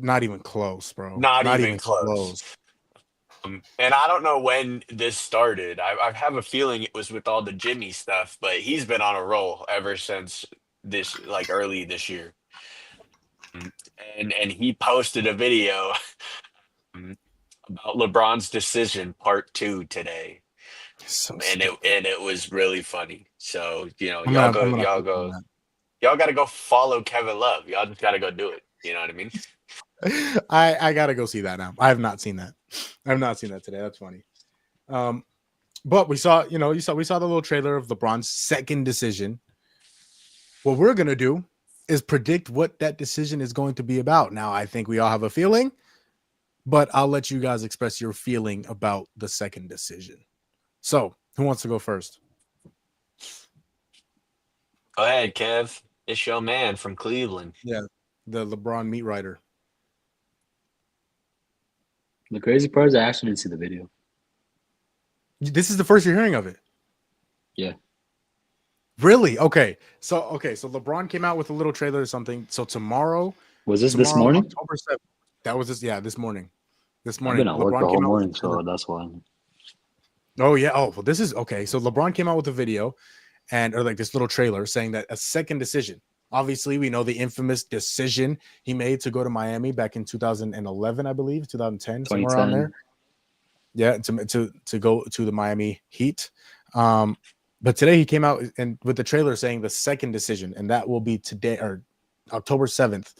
not even close, bro. Not Not even even close. close. And I don't know when this started. I have a feeling it was with all the Jimmy stuff, but he's been on a roll ever since this, like early this year. Mm, and he posted a video mm, about LeBron's decision part two today, So and stupid. it was really funny. So I'm gonna click on y'all got to go follow Kevin Love. Y'all just got to go do it. You know what I mean? that. I gotta go see that now. I have not seen that. I have not seen that today. That's funny. Um, but we saw, we saw the little trailer of LeBron's second decision. What we're gonna do is predict what that decision is going to be about. Now, I think we all have a feeling, but I'll let you guys express your feeling about the second decision. So, who wants to go first? Go ahead, Kev. It's your man from Cleveland. Yeah, the LeBron meat writer. The crazy part is I actually didn't see the video. This is the first you're hearing of it. Yeah. Really? So LeBron came out with a little trailer or something. So tomorrow, Was this morning? October 7th. That was this morning. This I've been morning, at work the LeBron whole came out with morning, a trailer. so that's why. Oh yeah. Oh, well, this is okay. So LeBron came out with a video or like this little trailer saying that a second decision. Obviously, we know the infamous decision he made to go to Miami back in 2011, I believe, 2010, somewhere around there. 2010. Yeah, to go to the Miami Heat. But today he came out and with the trailer saying the second decision, and that will be today or October 7th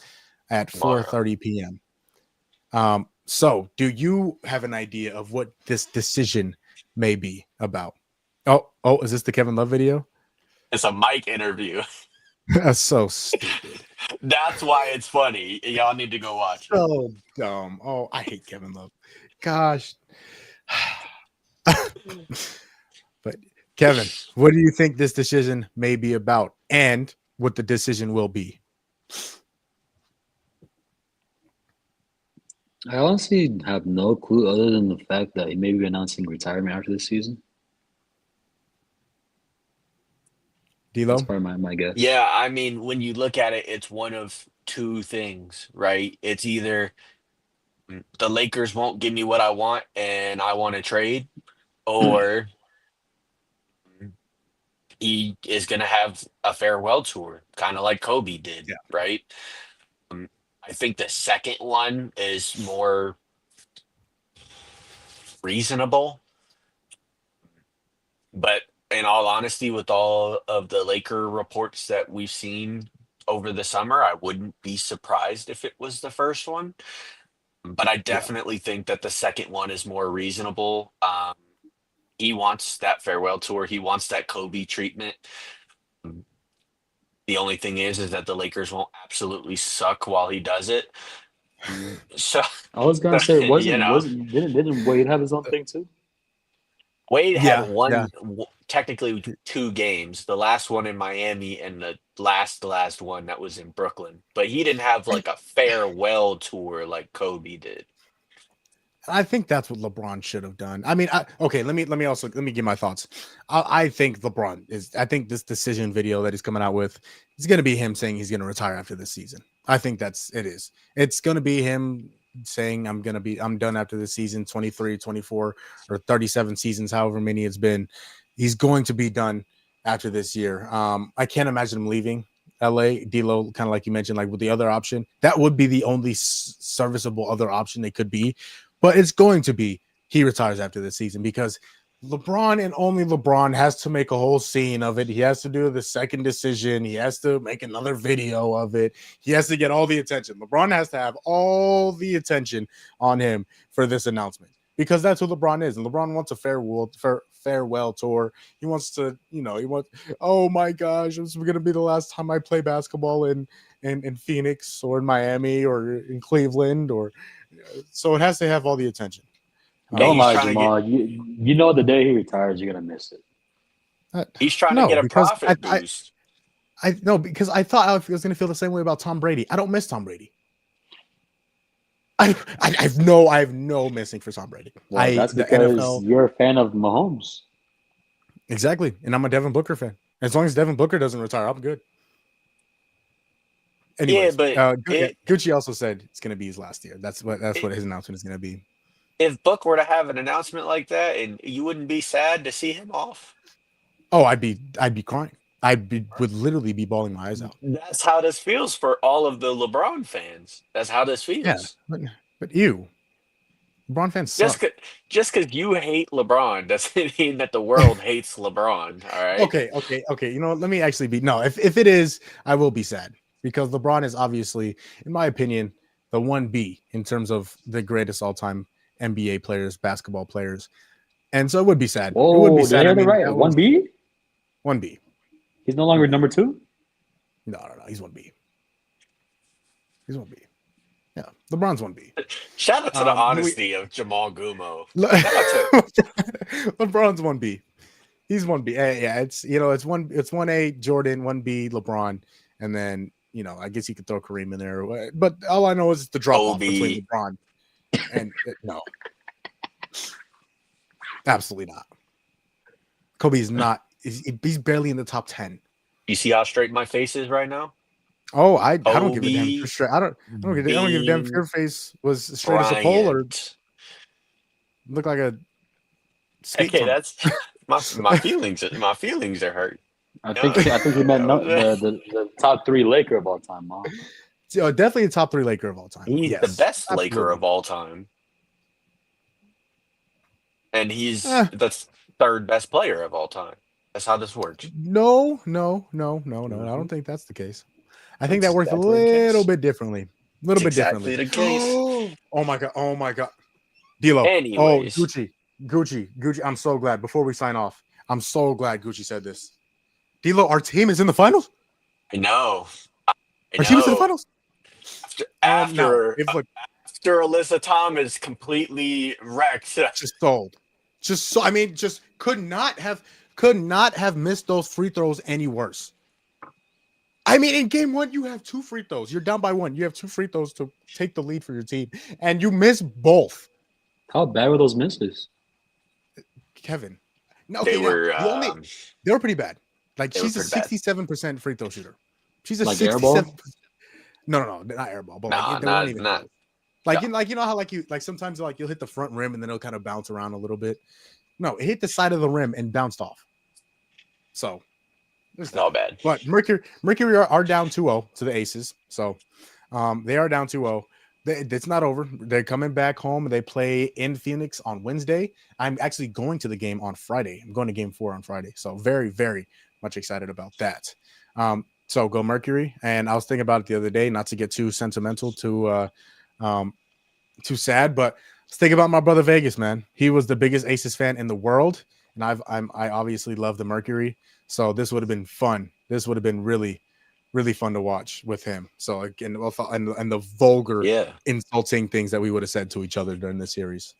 at Wow. 4:30 p.m. So do you have an idea of what this decision may be about? Oh, is this the Kevin Love video? It's a mic interview. That's so stupid. That's why it's funny. Y'all need to go watch it. So dumb. Oh, I hate Kevin Love. Gosh. But Kevin, what do you think this decision may be about and what the decision will be? I honestly have no clue other than the fact that he may be announcing retirement after this season. That's D'Lo? probably my guess. Yeah, I mean, when you look at it, it's one of two things, right? It's either the Lakers won't give me what I want and I want to trade, or he is going to have a farewell tour, kind of like Kobe did, Yeah. right? Um, I think the second one is more reasonable, but in all honesty, with all of the Laker reports that we've seen over the summer, I wouldn't be surprised if it was the first one. But I Yeah. definitely think that the second one is more reasonable. He wants that farewell tour. He wants that Kobe treatment. The only thing is that the Lakers won't absolutely suck while he does it. So, I was gonna say, you know, didn't Wade have his own thing too? Wade had Yeah. technically two games, the last one in Miami and the last one that was in Brooklyn. But he didn't have like a farewell tour like Kobe did. I think that's what LeBron should have done. I mean, okay, let me give my thoughts. I think I think this decision video that he's coming out with is going to be him saying he's going to retire after this season. I think it is. It's going to be him saying I'm done after this season, 23, 24 or 37 seasons, however many it's been. He's going to be done after this year. I can't imagine him leaving LA. D'Lo, kind of like you mentioned, like with the other option, that would be the only serviceable other option they could be. But it's going to be he retires after this season because LeBron and only LeBron has to make a whole scene of it. He has to do the second decision. He has to make another video of it. He has to get all the attention. LeBron has to have all the attention on him for this announcement because that's who LeBron is. And LeBron wants a farewell tour. He wants to, oh my gosh, this is going to be the last time I play basketball in Phoenix or in Miami or in Cleveland, or so it has to have all the attention. Yeah, Don't he's lie, trying to get Jamal. You know the day he retires, you're gonna miss it. he's trying to No, get a because profit boost. I no, because I thought I was going to feel the same way about Tom Brady. I don't miss Tom Brady. I have no missing for Tom Brady. Well, that's The because NFL you're a fan of Mahomes. exactly, and I'm a Devin Booker fan. As long as Devin Booker doesn't retire, I'm good. Yeah, Anyways, but Gucci also said it's going to be his last year. That's what it, his announcement is going to be. if Book were to have an announcement like that, and you wouldn't be sad to see him off. Oh, I'd be crying. Would literally be bawling my eyes out. That's how this feels for all of the LeBron fans. That's how this Yeah, feels. but ew, LeBron fans Just suck. just because you hate LeBron doesn't mean that the world hates LeBron. All right. Okay. You know what? Let me actually be no. If it is, I will be sad because LeBron is obviously, in my opinion, the 1B in terms of the greatest all-time NBA players, basketball players, and so it would be sad. It would be Oh, did I sad. I hear that mean, right? that One was B? 1B. He's no longer 1B. number 2? No. He's 1B. He's 1B. Yeah, LeBron's 1B. Shout out to the Um, honesty of Jamal Gumo. Shout out to LeBron's 1B. He's 1B. Yeah, it's it's 1A Jordan, 1B LeBron, and then I guess you could throw Kareem in there. But all I know is the drop off between Kobe. LeBron and no, absolutely not. Kobe's not. He's barely in the top 10. You see how straight my face is right now? Oh, I don't give a damn. Kobe For straight. I don't give a damn if your face was straight as a pole or Bryant. look like a skate Okay, trunk. that's my feelings. My feelings are hurt. I No. think he meant the top 3 Laker of all time, Mom. Definitely a top 3 Laker of all time. He's Yes, the best Laker absolutely. of all time, and he's Eh. the third best player of all time. That's how this works. No. I don't think that's the case. I think That's that works a exactly the little case. bit differently. A little It's bit exactly differently. the case. Oh my god. D'Lo. Anyways. Oh, Gucci. I'm so glad. Before we sign off, I'm so glad Gucci said this. D'Lo, our team is in the finals. I know. Our team is in the finals. After Look, after Alyssa Thomas completely wrecked. just sold. I mean, just could not have missed those free throws any worse. I mean, in game 1, you have 2 free throws. You're down by 1. You have 2 free throws to take the lead for your team, and you miss both. How bad were those misses? Kevin, no, They okay, were they were pretty bad. Like they were she's a pretty bad. 67% free throw shooter. She's a Like 67. airball? No, not airball, but Nah, they weren't even not close. Like you know how sometimes you'll hit the front rim and then it'll kind of bounce around a little bit. No, it hit the side of the rim and bounced off. So there's that. not bad. But Mercury are down 2-0 to the Aces. So they are down 2-0. It's not over. They're coming back home. They play in Phoenix on Wednesday. I'm actually going to the game on Friday. I'm going to game 4 on Friday. So very, very much excited about that. So go Mercury. And I was thinking about it the other day, not to get too sentimental, too sad, but I was thinking about my brother Vegas, man. He was the biggest Aces fan in the world. And I obviously love the Mercury. So this would have been fun. This would have been really, really fun to watch with him. So again, and the vulgar, Yeah. insulting things that we would have said to each other during the series.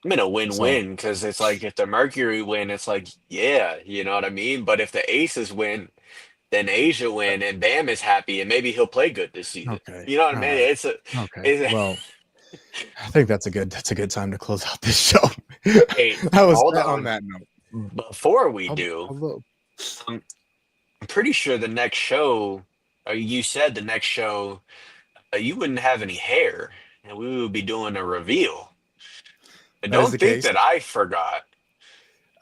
I mean, a win-win because it's like if the Mercury win, it's like, yeah, you know what I mean? But if the Aces win, then Asia win and Bam is happy and maybe he'll play good this season. Okay. You know what I All mean? right. It's a Okay. Well, I think that's a good time to close out this show. Hey, I was hold on on. that note. Before we I'll- do, I'll- I'm pretty sure the next show, or you said the next show, you wouldn't have any hair, and we would be doing a reveal. And That is don't the think case. that I forgot.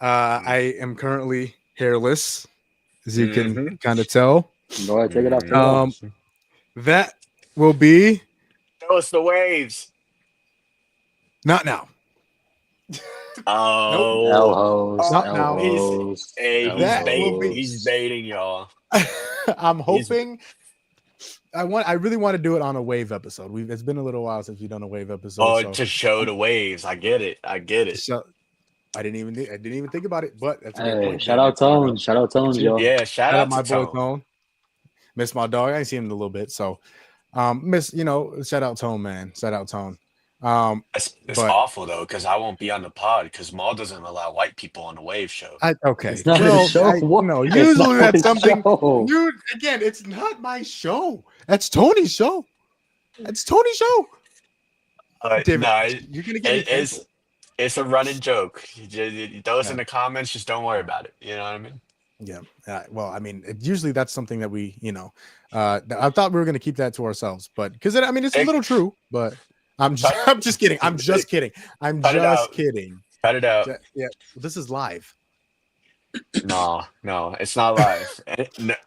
I am currently hairless, as you can Mhm. kind of tell. Go ahead, take it off. That will be Show us the waves. not now. Oh, L hoes. Not L now. hoes. hey, That will be- he's baiting y'all. I'm hoping. I really want to do it on a wave episode. It's been a little while since we've done a wave episode. Oh, so to show the waves. I get it. so I didn't even think about it, but that's a great Hey, point. shout David. out Tones. Shout out Tones, yo. Yeah, shout Shout out out my to boy Tone. Tone. Miss my dog. I ain't seen him in a little bit. So miss, shout out Tone, man. Shout out Tone. It's But awful though, because I won't be on the pod because Maul doesn't allow white people on the Wave show. okay. It's not Well, his show. What? no, It's usually not that's his something. show. Again, it's not my show. That's Tony's show. That's Tony's show. David, No, you're gonna get me canceled. it's a running joke. Those in Yeah. the comments, just don't worry about it. You know what I mean? Yeah. Well, I mean, usually that's something that we, I thought we were going to keep that to ourselves, but because it's a little true, but I'm just kidding. I'm just kidding. I'm Cut it just out. kidding. Cut it out. Yeah. This is live. No, it's not live.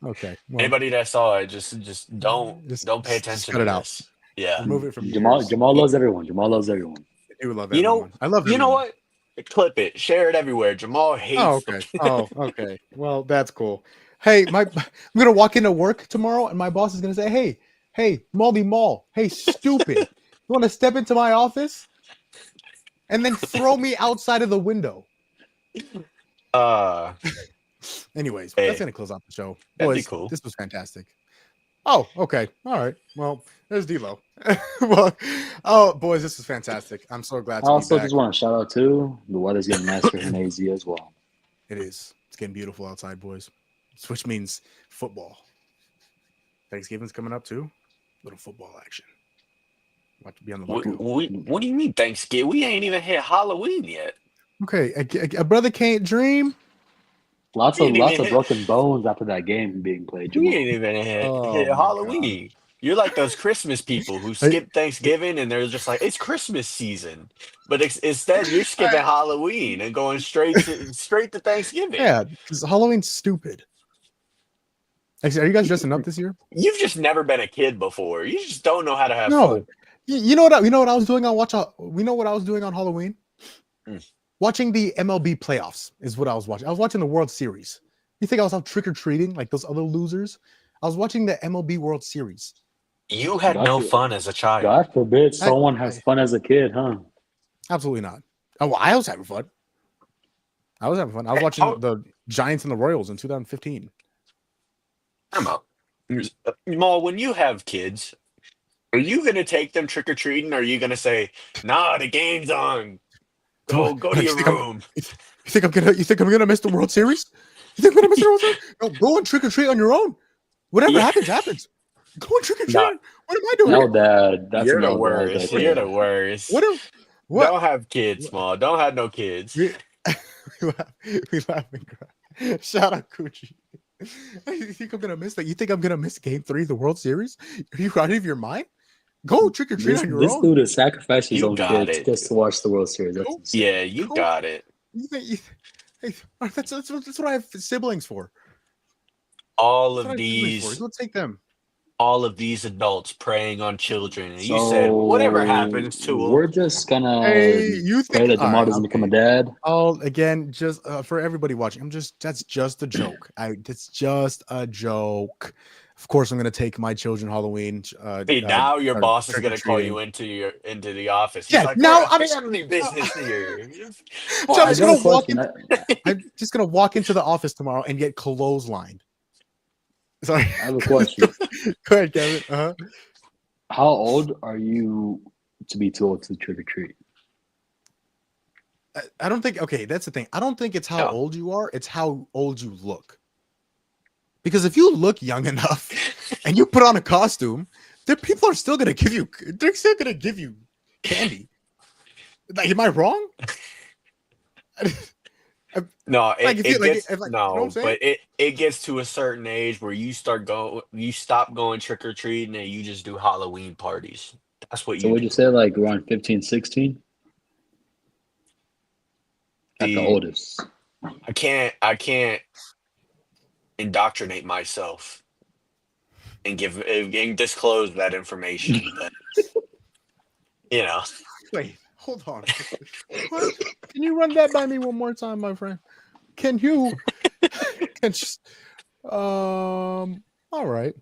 Okay. Well, Anybody that saw it, just don't pay attention cut to it out. this. Yeah. remove it from Jamal yours. loves everyone. Jamal loves everyone. I do love You know- everyone. I love You know everyone. what? Clip it. Share it everywhere. Jamal hates. Oh, okay. Okay. Well, that's cool. Hey, I'm gonna walk into work tomorrow, and my boss is gonna say, "Hey, Moldy Mall. Hey, stupid. You want to step into my office?" And then throw me outside of the window. Anyways, Hey, that's gonna close out the show. that'd be Boys, cool. this was fantastic. Oh, okay. All right. Well, there's D'Lo. Well, oh, boys, this was fantastic. I'm so glad I to be also back. just want to shout out too. The weather's getting nicer in AZ as well. It is. It's getting beautiful outside, boys. Which means football. Thanksgiving's coming up too. Little football action. About to be on the what, lookout. what do you mean Thanksgiving? We ain't even hit Halloween yet. Okay, a brother can't dream. Lots We of ain't even hit- broken bones after that game being played. We Jamal. ain't even hit Oh, my Halloween. You're like those Christmas people who skip Thanksgiving and they're just like, it's Christmas season. But instead, you're skipping Halloween and going straight to Thanksgiving. Yeah, because Halloween's stupid. Actually, are you guys dressing up this year? You've just never been a kid before. You just don't know how to have No. fun. You know what I was doing on we know what I was doing on Halloween? Mm. Watching the MLB playoffs is what I was watching. I was watching the World Series. You think I was out trick-or-treating like those other losers? I was watching the MLB World Series. You had no fun as a child. God forbid someone has fun as a kid, huh? Absolutely not. Oh, well, I was having fun. I was watching the Giants and the Royals in 2015. I'm out. Maul, when you have kids, are you going to take them trick-or-treating or are you going to say, nah, the game's on? Go to your room. You think I'm gonna miss the World Series? You think I'm gonna miss the World Series? No, go and trick or treat on your own. Whatever happens. Go and trick or treat. Nah. What am I doing? No, Dad. That's You're no the dad worst. right You're there. the worst. What? Don't have kids, Maul. Don't have no kids. We laugh and cry. Shout out Coochie. You think I'm gonna miss that? You think I'm gonna miss Game 3 of the World Series? Are you out of your mind? Go trick or treat on your This own. dude is sacrificing his You own got kids it. just to watch the World Series. That's insane. Yeah, you got it. Hey, that's what I have siblings for. All That's what I of have siblings for. these, Go take them. all of these adults preying on children, and you said whatever happens to We're them. just gonna Hey, you pray think that Jamal doesn't become a dad. Oh, again, just for everybody watching, that's just a joke. It's just a joke. Of course, I'm gonna take my children Halloween. See, now your boss is gonna call trick-or-treating. you into the office. He's Yeah, like, now we're a I'm- family business here. So I'm I just got gonna a walk question. I'm just gonna walk into the office tomorrow and get clotheslined. Sorry. I have a question. Go ahead, Kevin. How old are you to be too old to trick or treat? I don't think. Okay, that's the thing. I don't think it's how No. old you are. It's how old you look. Because if you look young enough and you put on a costume, people are still gonna give you. They're still gonna give you candy. Like, am I wrong? No, Like, if it you- like, gets if, like, you know what no, I'm saying? but it gets to a certain age where you stop going trick or treating, and you just do Halloween parties. That's what So you would do. you say like around 15, 16? At the The- oldest. I can't indoctrinate myself and disclose that information. But, you know, Wait, hold on. What? Can you run that by me one more time, my friend? Can you? All right.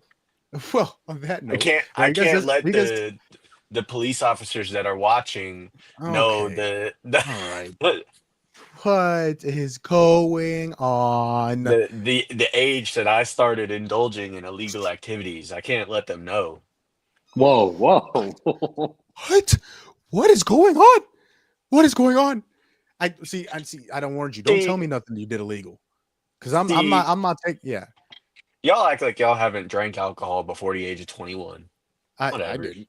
Well, on that note, I you guys can't just- let you guys- the police officers that are watching know Okay. the All right. What is going on? The age that I started indulging in illegal activities, I can't let them know. Whoa, whoa. What? What is going on? What is going on? I see. I don't warn you. Don't tell See, me nothing you did illegal. Because I'm not. see, I'm not taking. Yeah, y'all act like y'all haven't drank alcohol before the age of 21. I Whatever. didn't.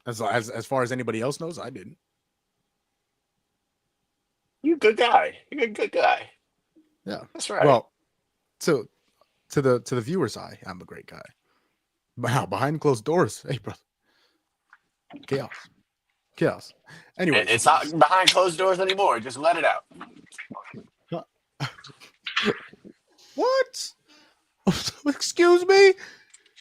As far as anybody else knows, I didn't. You a good guy. You're a good guy. Yeah. That's right. Well, to the viewer's eye, I'm a great guy. Wow, behind closed doors, hey brother, chaos. Anyways, It's not behind closed doors anymore. Just let it out. what? Excuse me.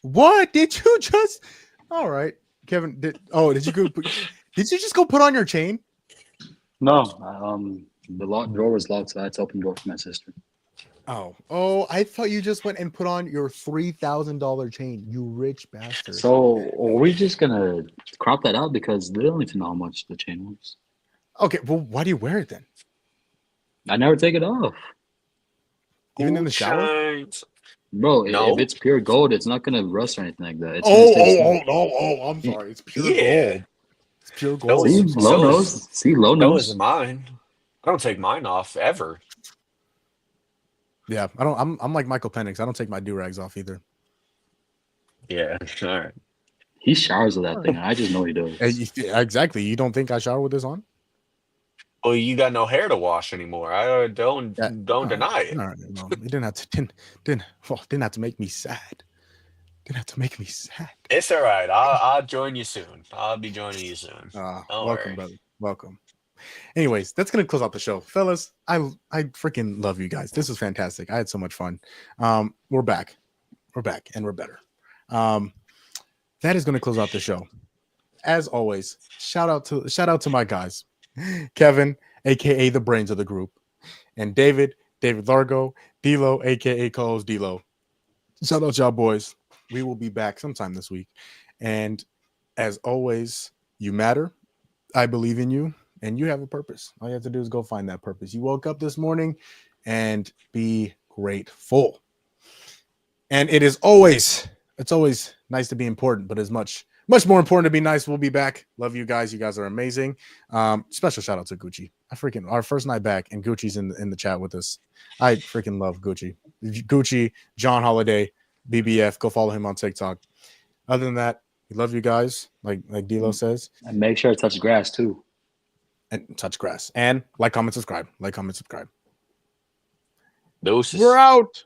What did you just? All right, Kevin. Did you go? Did you just go put on your chain? No, the drawer was locked, so I had to open the door for my sister. Oh! I thought you just went and put on your $3,000 chain. You rich bastard. So are we just gonna crop that out because they don't even know how much the chain was? Okay, well, why do you wear it then? I never take it off, Even in the shower? Shines. bro. If No. it's pure gold, it's not gonna rust or anything like that. It's gonna stay smooth. no! I'm sorry. It's pure Yeah. gold. It's pure So gold. See, is low so nose. is See, low so is nose. mine. I don't take mine off ever. Yeah, I don't. I'm like Michael Penix. I don't take my do rags off either. Yeah. All right. He showers with that thing. I just know he does. Exactly. You don't think I shower with this on? Well, you got no hair to wash anymore. I don't Yeah. deny it. All right, well, you didn't have to. Didn't have to make me sad. Didn't have to make me sad. It's all right. I'll join you soon. I'll be joining you soon. Don't Welcome, worry. brother. Welcome. Anyways, that's gonna close out the show, fellas. I freaking love you guys. This was fantastic. I had so much fun. We're back, and we're better. That is gonna close out the show. As always, shout out to my guys, Kevin, aka the brains of the group, and David Largo, D'Lo, aka Coles D'Lo. Shout out y'all boys. We will be back sometime this week, and as always, you matter. I believe in you. And you have a purpose. All you have to do is go find that purpose. You woke up this morning and be grateful. And it's always nice to be important, but as much more important to be nice. We'll be back. Love you guys. You guys are amazing. Special shout out to Gucci. Our first night back, and Gucci's in the chat with us. I freaking love Gucci. Gucci, John Holiday, BBF. Go follow him on TikTok. Other than that, we love you guys. Like D'Lo says. And make sure to touch grass too. And touch grass. And like, comment, subscribe. Doses. We're out.